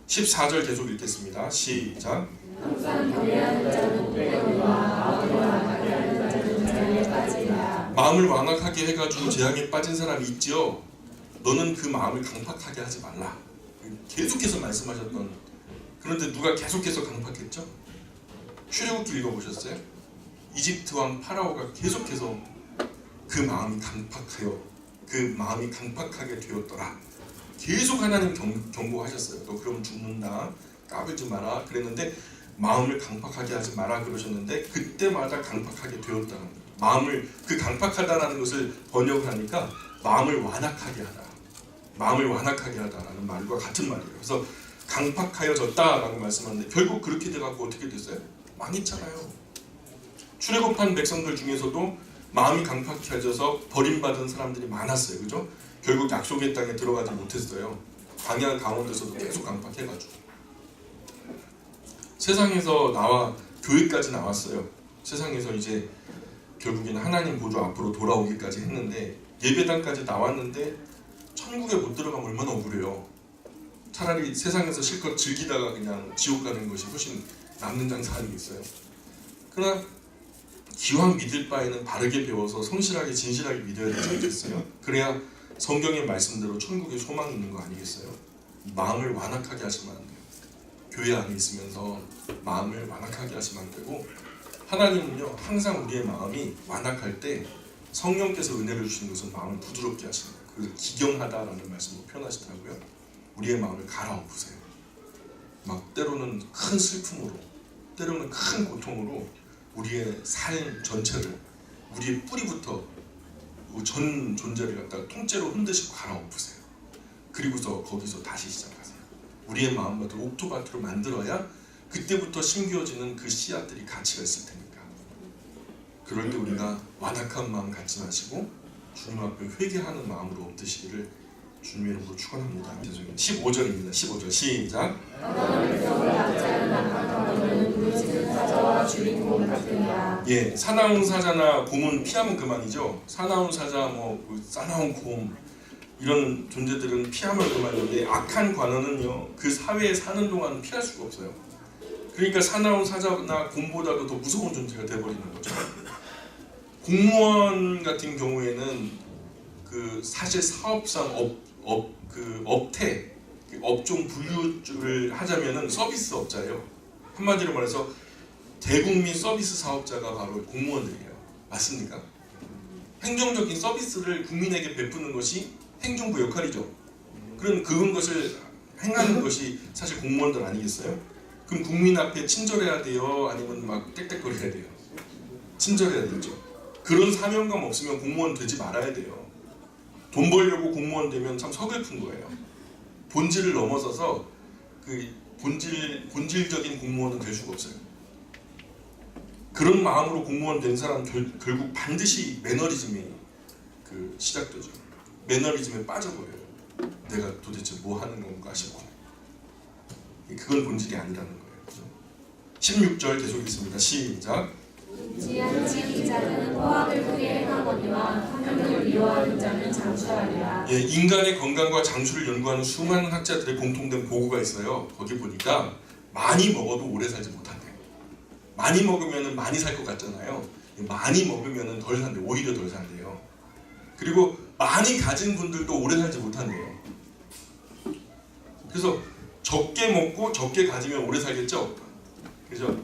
14절 계속 읽겠습니다. 시작. 항상 경외하는 자는 때로와 마음을 완악하게 하는 자는 재앙에 빠지리라. 마음을 완악하게 해가지고 재앙에 빠진 사람이 있지요. 너는 그 마음을 강팍하게 하지 말라. 계속해서 말씀하셨던. 그런데 누가 계속해서 강팍했죠? 출애굽기 읽어보셨어요? 이집트 왕 파라오가 계속해서 그 마음이 강팍하게 되었더라. 계속 하나님 경고하셨어요. 너 그러면 죽는다. 까불지 마라. 그랬는데 마음을 강팍하게 하지 마라 그러셨는데 그때마다 강팍하게 되었다는 거예요. 마음을, 그 강팍하다라는 것을 번역을 하니까 마음을 완악하게 하다. 마음을 완악하게 하다라는 말과 같은 말이에요. 그래서 강팍하여졌다라고 말씀하는데 결국 그렇게 돼갖고 어떻게 됐어요? 망했잖아요. 출애굽한 백성들 중에서도 마음이 강팍해져서 버림받은 사람들이 많았어요. 그죠? 결국 약속의 땅에 들어가지 못했어요. 광야 가운데서도 계속 강팍해가지고. 세상에서 나와 교회까지 나왔어요. 세상에서 이제 결국에는 하나님 보좌 앞으로 돌아오기까지 했는데 예배당까지 나왔는데 천국에 못 들어가면 얼마나 억울해요. 차라리 세상에서 실컷 즐기다가 그냥 지옥 가는 것이 훨씬 남는 장사 아니겠어요. 그러나 기왕 믿을 바에는 바르게 배워서 성실하게 진실하게 믿어야 되지 않겠어요? 그래야 성경의 말씀대로 천국에 소망이 있는 거 아니겠어요? 마음을 완악하게 하시면 안 돼요. 교회 안에 있으면서 마음을 완악하게 하시면 안 되고, 하나님은요 항상 우리의 마음이 완악할 때 성령께서 은혜를 주시는 것은 마음을 부드럽게 하시는 거예요. 그래서 기경하다라는 말씀으로 표현하시더라고요. 우리의 마음을 갈아엎으세요. 막 때로는 큰 슬픔으로, 때로는 큰 고통으로 우리의 삶 전체를, 우리의 뿌리부터 전 존재를 갖다가 통째로 흔드시고 갈아엎으세요. 그리고서 거기서 다시 시작하세요. 우리의 마음밭을 옥토밭으로 만들어야 그때부터 심겨지는 그 씨앗들이 가치가 있을 테니까. 그럴 때 우리가 완악한 마음 갖지 마시고 주님 앞에 회개하는 마음으로 엎드시기를 주님의 이름으로 축원합니다. 15절입니다. 15절 시작. 예, 사나운 사자나 곰은 피하면 그만이죠. 사나운 사자, 사나운 곰 이런 존재들은 피하면 그만인데 악한 관원은요 그 사회에 사는 동안 피할 수가 없어요. 그러니까 사나운 사자나 곰보다도 더 무서운 존재가 되어버리는 거죠. 공무원 같은 경우에는 그 사실 사업상 업태, 업종 분류를 하자면은 서비스업자예요. 한마디로 말해서 대국민 서비스 사업자가 바로 공무원들이에요. 맞습니까? 행정적인 서비스를 국민에게 베푸는 것이 행정부 역할이죠. 그런 것을 행하는 것이 사실 공무원들 아니겠어요? 그럼 국민 앞에 친절해야 돼요? 아니면 막 떽떽거려야 돼요? 친절해야 되죠. 그런 사명감 없으면 공무원 되지 말아야 돼요. 돈 벌려고 공무원 되면 참 서글픈 거예요. 본질을 넘어서서 그 본질적인 공무원은 될 수가 없어요. 그런 마음으로 공무원 된 사람 결국 반드시 매너리즘이 시작되죠. 매너리즘에 빠져버려요. 내가 도대체 뭐 하는 건가 싶고, 그건 본질이 아니라는 거예요. 그렇죠? 16절 계속 있습니다. 시작. 지한지 자는 포악을 크게 행하거니와 하나님을 미워하는 자는 장수하리라. 예, 인간의 건강과 장수를 연구하는 수많은 학자들의 공통된 보고가 있어요. 거기 보니까 많이 먹어도 오래 살지 못한대요. 많이 먹으면 많이 살 것 같잖아요. 많이 먹으면 덜 산대요. 오히려 덜 산대요. 그리고 많이 가진 분들도 오래 살지 못한대요. 그래서 적게 먹고 적게 가지면 오래 살겠죠? 그죠?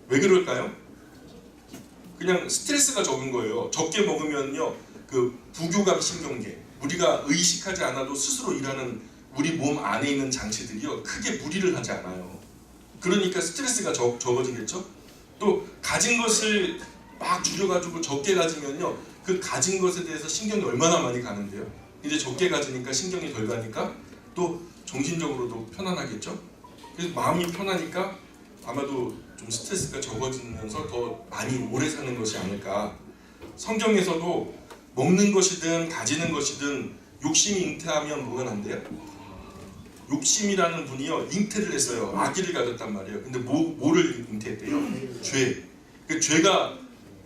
왜 그럴까요? 그냥 스트레스가 적은 거예요. 적게 먹으면요, 그 부교감 신경계, 우리가 의식하지 않아도 스스로 일하는 우리 몸 안에 있는 장치들이요, 크게 무리를 하지 않아요. 그러니까 스트레스가 적어지겠죠? 또 가진 것을 막 줄여가지고 적게 가지면요, 그 가진 것에 대해서 신경이 얼마나 많이 가는데요. 이제 적게 가지니까 신경이 덜 가니까 또 정신적으로도 편안하겠죠? 그래서 마음이 편하니까 아마도 좀 스트레스가 적어지면서 더 많이 오래 사는 것이 아닐까. 성경에서도 먹는 것이든 가지는 것이든 욕심이 잉태하면 뭐가 난대요? 욕심이라는 분이요, 잉태를 했어요. 아기를 가졌단 말이에요. 근데 뭐를 잉태했대요? 죄. 그 죄가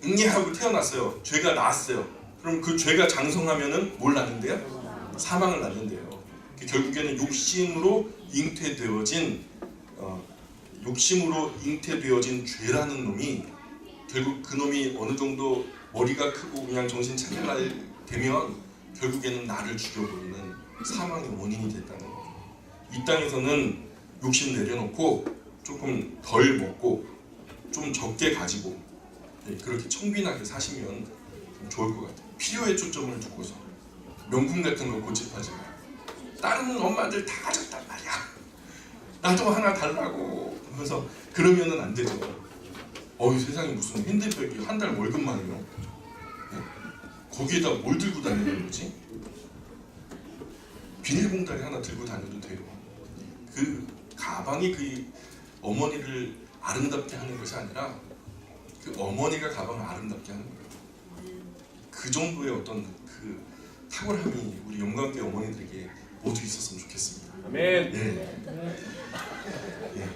응애하고 태어났어요. 죄가 낳았어요. 그럼 그 죄가 장성하면은 뭘 낳는데요? 사망을 낳는데요. 결국에는 욕심으로 잉태되어진 죄라는 놈이, 결국 그 놈이 어느 정도 머리가 크고 그냥 정신 차릴 되면 결국에는 나를 죽여버리는 사망의 원인이 됐다는 거죠. 이 땅에서는 욕심 내려놓고 조금 덜 먹고 좀 적게 가지고 그렇게 청빈하게 사시면 좀 좋을 것 같아요. 필요에 초점을 두고서 명품 같은 거 고집하지 마요. 다른 엄마들 다 가졌단 말이야. 나도 하나 달라고 하면서 그러면은 안 되죠. 세상에 무슨 핸드백이 한 달 월급만이요. 네? 거기에다 뭘 들고 다니는 거지? 비닐봉다리 하나 들고 다녀도 돼요. 그 가방이 그 어머니를 아름답게 하는 것이 아니라 그 어머니가 가방을 아름답게 하는 거예요. 그 정도의 어떤 그 탁월함이 우리 영광교회 어머니들에게 모두 있었으면 좋겠습니다. 아멘. 예. 예.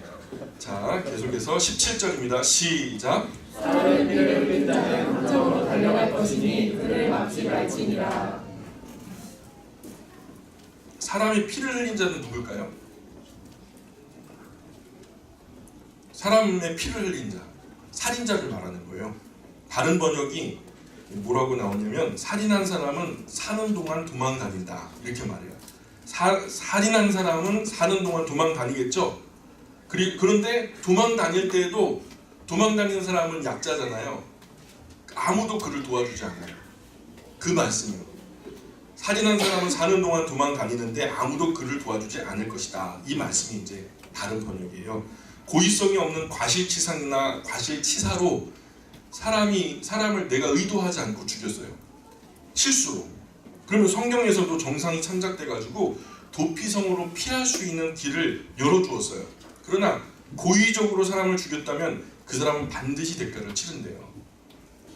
자, 계속해서 17절입니다. 시작. 사람의 피를 흘린 자는 함정으로 달려갈 것이니 그를 막지 말지니라. 사람이 피를 흘린 자는 누굴까요? 사람의 피를 흘린 자, 살인자를 말하는 거예요. 다른 번역이 뭐라고 나오냐면, 살인한 사람은 사는 동안 도망 다닌다, 이렇게 말해요. 살인한 사람은 사는 동안 도망 다니겠죠. 그런데 도망 다닐 때에도 도망 다니는 사람은 약자잖아요. 아무도 그를 도와주지 않아요. 그 말씀이요. 살인한 사람은 사는 동안 도망 다니는데 아무도 그를 도와주지 않을 것이다. 이 말씀이 이제 다른 번역이에요. 고의성이 없는 과실치상이나 과실치사로 사람을 내가 의도하지 않고 죽였어요. 실수로. 그러면 성경에서도 정상이 참작돼가지고 도피성으로 피할 수 있는 길을 열어주었어요. 그러나 고의적으로 사람을 죽였다면 그 사람은 반드시 대가를 치른대요.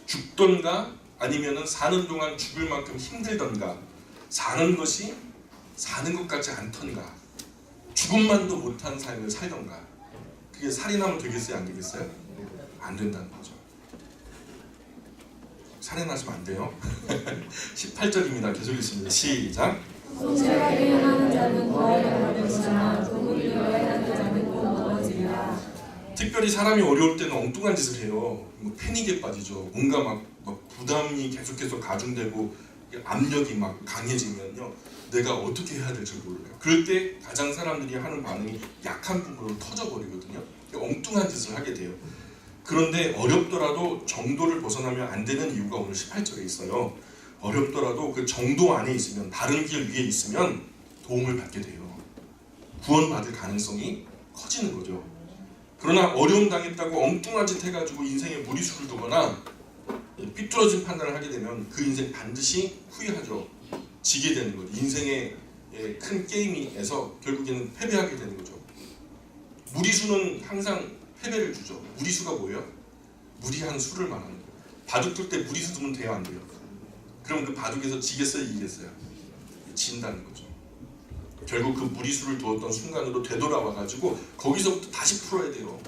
죽던가 아니면은 사는 동안 죽을 만큼 힘들던가, 사는 것이 사는 것 같지 않던가, 죽음만도 못한 삶을 살던가. 그게 살인하면 되겠어요? 안 되겠어요? 안 된다는 거죠. 살인하시면 안 돼요. 18절입니다. 계속 읽습니다. 시작. 성실하게 행하는 자는 구하려 할 것이나 도움을 이루어야 하는 자는 곧 넘어지리라. 특별히 사람이 어려울 때는 엉뚱한 짓을 해요. 패닉에 빠지죠. 뭔가 막 부담이 계속해서 가중되고 압력이 막 강해지면요, 내가 어떻게 해야 될지 몰라요. 그럴 때 가장 사람들이 하는 반응이 약한 부분으로 터져버리거든요. 엉뚱한 짓을 하게 돼요. 그런데 어렵더라도 정도를 벗어나면 안 되는 이유가 오늘 18절에 있어요. 어렵더라도 그 정도 안에 있으면, 바른 길 위에 있으면 도움을 받게 돼요. 구원받을 가능성이 커지는 거죠. 그러나 어려움 당했다고 엉뚱한 짓 해가지고 인생에 무리수를 두거나 삐뚤어진 판단을 하게 되면 그 인생 반드시 후회하죠. 지게 되는 거죠. 인생의 큰 게임에서 결국에는 패배하게 되는 거죠. 무리수는 항상 패배를 주죠. 무리수가 뭐예요? 무리한 수를 말하는 거예요. 바둑 둘 때 무리수 두면 돼요, 안 돼요? 그럼 그 바둑에서 지겠어요, 이기겠어요? 진다는 거죠. 결국 그 무리수를 두었던 순간으로 되돌아와가지고 거기서부터 다시 풀어야 돼요.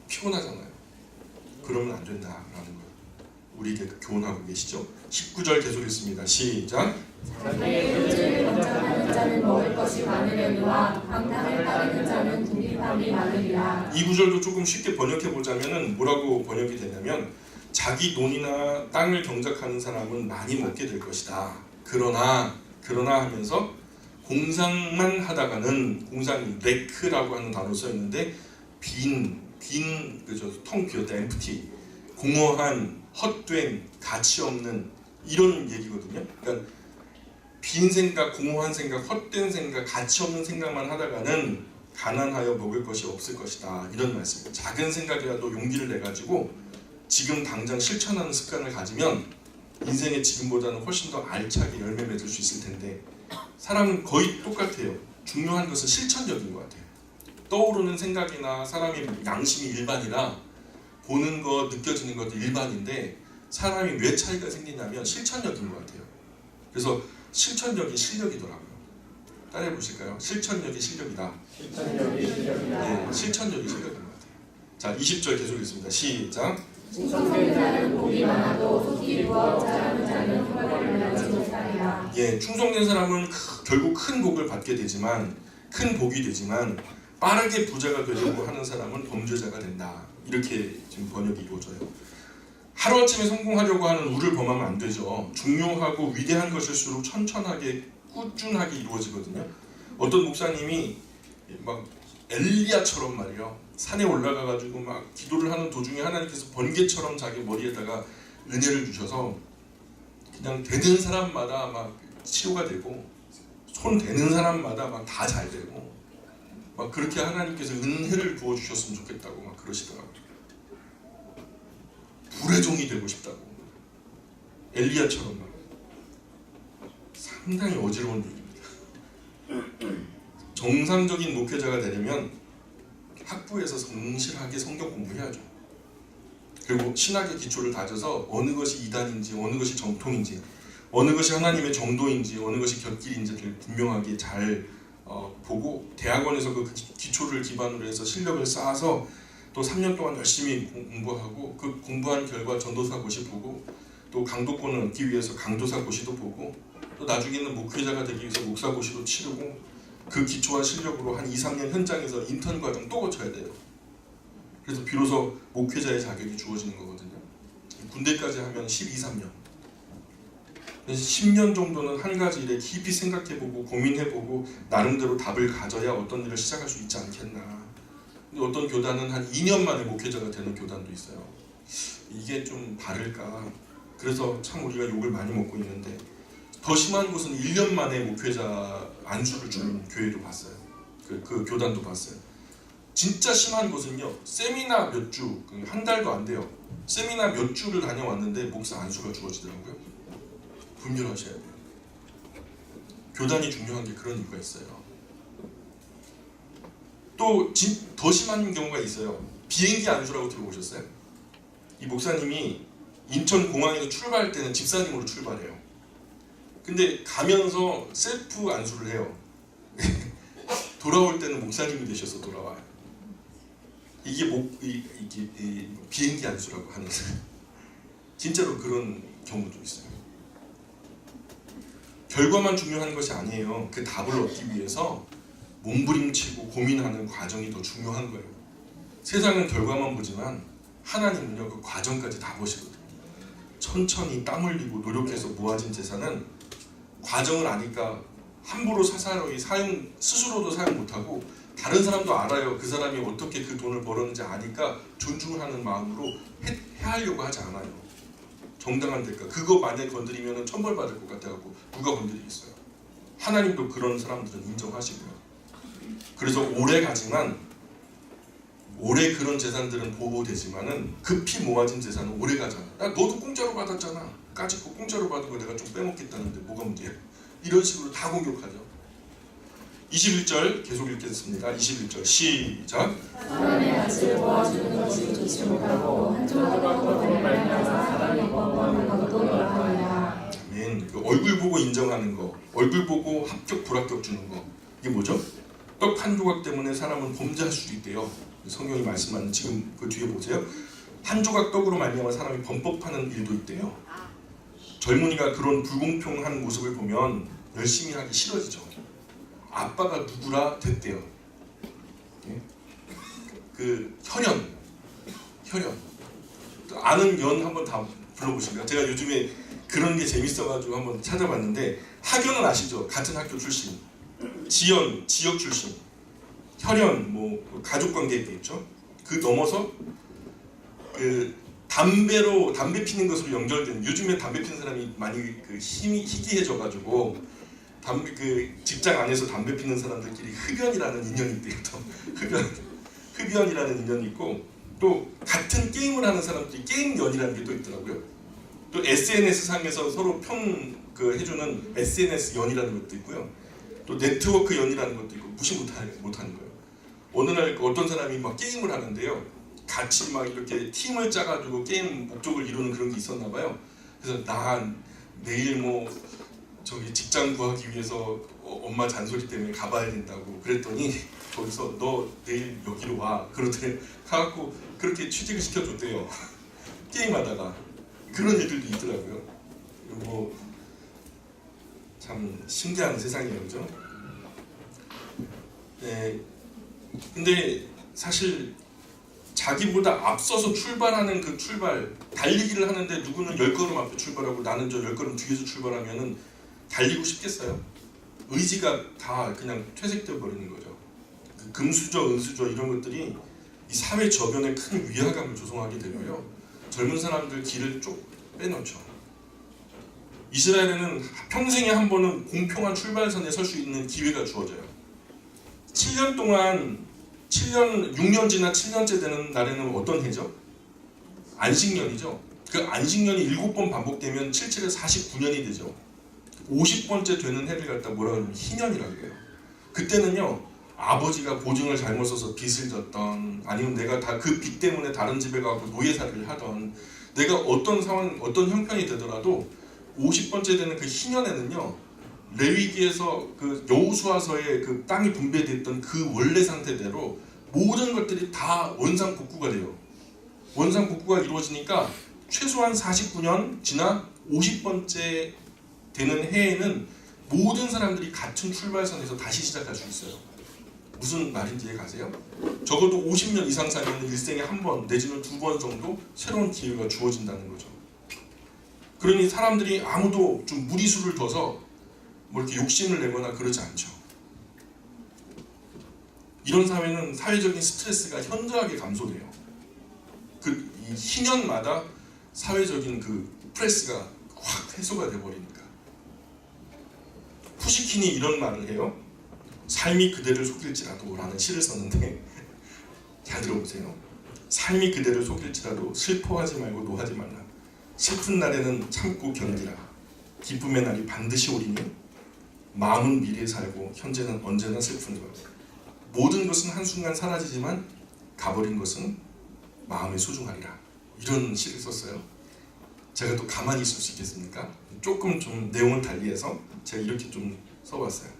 피곤하잖아요. 그러면 안 된다라는 거예요. 우리에게 교훈하고 계시죠. 19절 계속 읽습니다. 시작. 자기의 의지를 걱정하는 자는 먹을 것이 많으려니와 방탕을 따르는 자는 궁핍함이 많으리라. 이 구절도 조금 쉽게 번역해 보자면은 뭐라고 번역이 되냐면 자기 논이나 땅을 경작하는 사람은 많이 먹게 될 것이다. 그러나 하면서 공상만 하다가는 공상 레크라고 하는 단어 써 있는데 빈 그죠? 텅 비었다 empty 공허한 헛된 가치 없는 이런 얘기거든요. 그러니까 빈 생각, 공허한 생각, 헛된 생각, 가치 없는 생각만 하다가는 가난하여 먹을 것이 없을 것이다. 이런 말씀이에요. 작은 생각이라도 용기를 내 가지고 지금 당장 실천하는 습관을 가지면 인생의 지금보다는 훨씬 더 알차게 열매 맺을 수 있을 텐데 사람은 거의 똑같아요. 중요한 것은 실천적인 것 같아요. 떠오르는 생각이나 사람의 양심이 일반이라 보는 것, 느껴지는 것도 일반인데 사람이 왜 차이가 생기냐면 실천력인 것 같아요. 그래서 실천력이 실력이더라고요. 따라해 보실까요? 실천력이 실력이다. 실천력이 실력이다. 네, 실천력이 실력인 것 같아요. 자, 20절 계속 읽습니다. 시작. 충성된 자는 복이 많아도 속이 이루어 자라는 자는 흉악을 면하지 못하리라. 예, 충성된 사람은 결국 큰 복을 받게 되지만 큰 복이 되지만 빠르게 부자가 되려고 하는 사람은 범죄자가 된다. 이렇게 지금 번역이 이루어져요. 하루아침에 성공하려고 하는 우를 범하면 안 되죠. 중요하고 위대한 것일수록 천천하게 꾸준하게 이루어지거든요. 어떤 목사님이 막 엘리야처럼 말이요. 산에 올라가가지고 막 기도를 하는 도중에 하나님께서 번개처럼 자기 머리에다가 은혜를 주셔서 그냥 되는 사람마다 막 치유가 되고 손 대는 사람마다 막 다 잘 되고 막 그렇게 하나님께서 은혜를 부어주셨으면 좋겠다고 막 그러시더라고요. 불의 종이 되고 싶다고. 엘리야처럼 막. 상당히 어지러운 일입니다. 정상적인 목회자가 되려면 학부에서 성실하게 성경 공부해야죠. 그리고 신학의 기초를 다져서 어느 것이 이단인지 어느 것이 정통인지 어느 것이 하나님의 정도인지 어느 것이 곁길인지를 분명하게 잘 보고 대학원에서 그 기초를 기반으로 해서 실력을 쌓아서 또 3년 동안 열심히 공부하고 그 공부한 결과 전도사 고시 보고 또 강도권을 얻기 위해서 강도사 고시도 보고 또 나중에는 목회자가 되기 위해서 목사 고시도 치르고 그 기초와 실력으로 한 2, 3년 현장에서 인턴 과정 또 거쳐야 돼요. 그래서 비로소 목회자의 자격이 주어지는 거거든요. 군대까지 하면 12, 3년. 그래서 10년 정도는 한 가지 일에 깊이 생각해보고 고민해보고 나름대로 답을 가져야 어떤 일을 시작할 수 있지 않겠나. 근데 어떤 교단은 한 2년 만에 목회자가 되는 교단도 있어요. 이게 좀 다를까. 그래서 참 우리가 욕을 많이 먹고 있는데 더 심한 곳은 1년 만에 목회자 안수를 주는 교회도 봤어요. 그 교단도 봤어요. 진짜 심한 곳은요. 세미나 몇 주, 한 달도 안 돼요. 세미나 몇 주를 다녀왔는데 목사 안수가 주어지더라고요. 분별하셔야 돼요. 교단이 중요한 게 그런 이유가 있어요. 또 더 심한 경우가 있어요. 비행기 안수라고 들어보셨어요? 이 목사님이 인천공항에서 출발할 때는 집사님으로 출발해요. 근데 가면서 셀프 안수를 해요. 돌아올 때는 목사님이 되셔서 돌아와요. 이게 비행기 안수라고 하는 진짜로 그런 경우도 있어요. 결과만 중요한 것이 아니에요. 그 답을 얻기 위해서 몸부림치고 고민하는 과정이 더 중요한 거예요. 세상은 결과만 보지만 하나님은요 그 과정까지 다 보시거든요. 천천히 땀 흘리고 노력해서 모아진 재산은 과정을 아니까 함부로 사사로이 스스로도 사용 못하고 다른 사람도 알아요. 그 사람이 어떻게 그 돈을 벌었는지 아니까 존중하는 마음으로 해하려고 하지 않아요. 정당한 대가. 그거 만약에 건드리면 천벌받을 것 같아갖고 누가 건드리겠어요. 하나님도 그런 사람들은 인정하시고요. 그래서 오래 가지만 오래 그런 재산들은 보호되지만은 급히 모아진 재산은 오래 가잖아. 야, 너도 공짜로 받았잖아. 까짓거 공짜로 받은 거 내가 좀 빼먹겠다는데 뭐가 문제야? 이런 식으로 다 공격하죠. 21절 계속 읽겠습니다. 21절 시작. 사람의 가치를 모아주는 것이 좋지 못하고 한 조각을 얻어 말미암아 사람의 권고하는 것도 이러하니라. 아멘. 그 얼굴 보고 인정하는 거, 얼굴 보고 합격 불합격 주는 거 이게 뭐죠? 떡 한 조각 때문에 사람은 범죄할 수도 있대요. 성경이 말씀하는 지금 그 뒤에 보세요. 한 조각 떡으로 말미암아 사람이 범법하는 일도 있대요. 젊은이가 그런 불공평한 모습을 보면 열심히 하기 싫어지죠. 아빠가 누구라 됐대요. 예? 그 혈연 또 아는 연 한번 다 불러보실까요? 제가 요즘에 그런 게 재밌어가지고 한번 찾아봤는데 학연은 아시죠? 같은 학교 출신, 지연 지역 출신, 혈연 뭐 가족관계 있겠죠. 그 넘어서 그 담배 피는 것으로 연결된, 요즘에 담배 피는 사람이 많이 그 힘이 희귀해져가지고 그 직장 안에서 담배 피는 사람들끼리 흡연이라는 인연이 있대요. 흡연이라는 인연이 있고, 또 같은 게임을 하는 사람들이 게임연이라는 게 또 있더라고요. 또 SNS 상에서 서로 해주는 SNS 연이라는 것도 있고요. 또 네트워크 연이라는 것도 있고, 무시 못하는 거예요. 어느 날 어떤 사람이 막 게임을 하는데요, 같이 막 이렇게 팀을 짜가지고 게임 목적을 이루는 그런 게 있었나 봐요. 그래서 나 내일 뭐 저기 직장 구하기 위해서 엄마 잔소리 때문에 가봐야 된다고 그랬더니 거기서 너 내일 여기로 와 그러더니 가갖고 그렇게 취직을 시켜줬대요. 게임하다가. 그런 일들도 있더라고요. 뭐 참 신기한 세상이에요, 그죠? 네. 근데 사실 자기보다 앞서서 출발하는 그 출발, 달리기를 하는데 누구는 10걸음 앞에 출발하고 나는 저 10걸음 뒤에서 출발하면은 달리고 싶겠어요? 의지가 다 그냥 퇴색되어 버리는 거죠. 그 금수저, 은수저 이런 것들이 이 사회 저변에 큰 위화감을 조성하게 되고요. 젊은 사람들 길을 쭉 빼놓죠. 이스라엘에는 평생에 한 번은 공평한 출발선에 설 수 있는 기회가 주어져요. 7년 동안 6년 지나 7년째 되는 날에는 어떤 해죠? 안식년이죠. 그 안식년이 7번 반복되면 77에 49년이 되죠. 50번째 되는 해를 갖다 뭐라 그러면 희년이라고 해요. 그때는요, 아버지가 보증을 잘못 써서 빚을 졌던, 아니면 내가 다 그 빚 때문에 다른 집에 가고 노예살이를 하던, 내가 어떤 상황, 어떤 형편이 되더라도 50번째 되는 그 희년에는요, 레위기에서 그 여호수아서에 그 땅이 분배됐던 그 원래 상태대로 모든 것들이 다 원상복구가 돼요. 원상복구가 이루어지니까 최소한 49년 지나 50번째 되는 해에는 모든 사람들이 같은 출발선에서 다시 시작할 수 있어요. 무슨 말인지 이해 가세요? 적어도 50년 이상 살면 일생에 한 번 내지는 2번 정도 새로운 기회가 주어진다는 거죠. 그러니 사람들이 아무도 좀 무리수를 둬서 뭐 이렇게 욕심을 내거나 그러지 않죠. 이런 사회는 사회적인 스트레스가 현저하게 감소돼요. 이 희년마다 사회적인 그 프레스가 확 해소가 돼버리니까. 푸시킨이 이런 말을 해요. 삶이 그대를 속일지라도 라는 시를 썼는데 잘 들어보세요. 삶이 그대를 속일지라도 슬퍼하지 말고 노하지 말라. 슬픈 날에는 참고 견디라. 기쁨의 날이 반드시 오리니 마음은 미래에 살고 현재는 언제나 슬픈 것. 모든 것은 한순간 사라지지만 가버린 것은 마음에 소중하리라. 이런 시를 썼어요. 제가 또 가만히 있을 수 있겠습니까? 조금 좀 내용을 달리해서 제가 이렇게 좀 써봤어요.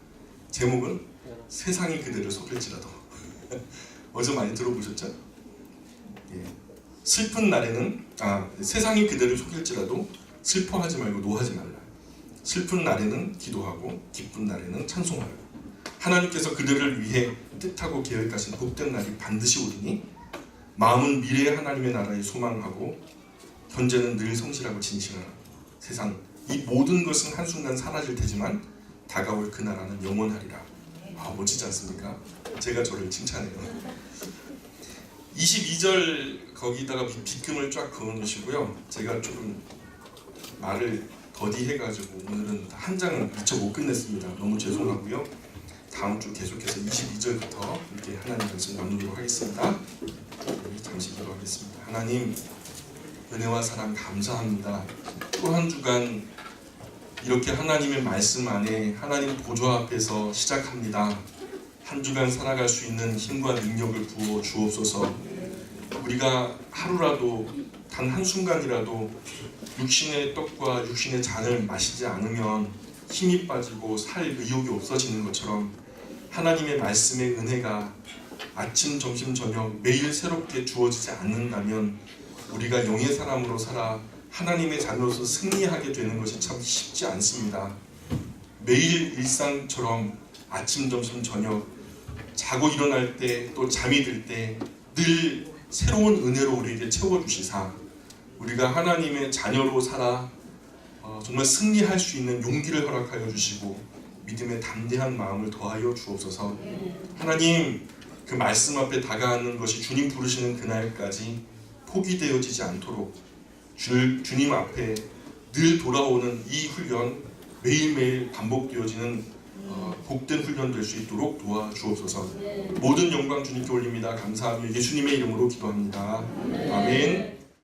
제목은 세상이 그대를 속일지라도. 어제 많이 들어보셨죠? 예. 슬픈 날에는 세상이 그대를 속일지라도 슬퍼하지 말고 노하지 말라. 슬픈 날에는 기도하고 기쁜 날에는 찬송하라. 하나님께서 그들을 위해 뜻하고 계획하신 복된 날이 반드시 오리니 마음은 미래의 하나님의 나라에 소망하고 현재는 늘 성실하고 진실하라. 세상 이 모든 것은 한순간 사라질 테지만 다가올 그 나라는 영원하리라. 멋지지 않습니까? 제가 저를 칭찬해요. 22절 거기다가 빗금을 쫙 그어 놓으시고요. 제가 조금 말을 더디해가지고 오늘은 한 장은 미처 못 끝냈습니다. 너무 죄송하고요. 다음 주 계속해서 22절부터 이렇게 하나님 말씀 나누도록 하겠습니다. 잠시 기도하겠습니다. 하나님, 은혜와 사랑 감사합니다. 또 한 주간 이렇게 하나님의 말씀 안에 하나님 보좌 앞에서 시작합니다. 한 주간 살아갈 수 있는 힘과 능력을 부어 주옵소서. 우리가 하루라도 단 한순간이라도 육신의 떡과 육신의 잔을 마시지 않으면 힘이 빠지고 살 의욕이 없어지는 것처럼 하나님의 말씀의 은혜가 아침, 점심, 저녁 매일 새롭게 주어지지 않는다면 우리가 영의 사람으로 살아 하나님의 자녀로서 승리하게 되는 것이 참 쉽지 않습니다. 매일 일상처럼 아침, 점심, 저녁 자고 일어날 때 또 잠이 들 때 늘 새로운 은혜로 우리에게 채워주시사 우리가 하나님의 자녀로 살아 정말 승리할 수 있는 용기를 허락하여 주시고 믿음의 담대한 마음을 더하여 주옵소서. 하나님, 그 말씀 앞에 다가가는 것이 주님 부르시는 그날까지 포기되어지지 않도록 주님 앞에 늘 돌아오는 이 훈련, 매일매일 반복되어지는 복된 훈련 될 수 있도록 도와주옵소서. 모든 영광 주님께 올립니다. 감사하며 예수님의 이름으로 기도합니다. 아멘.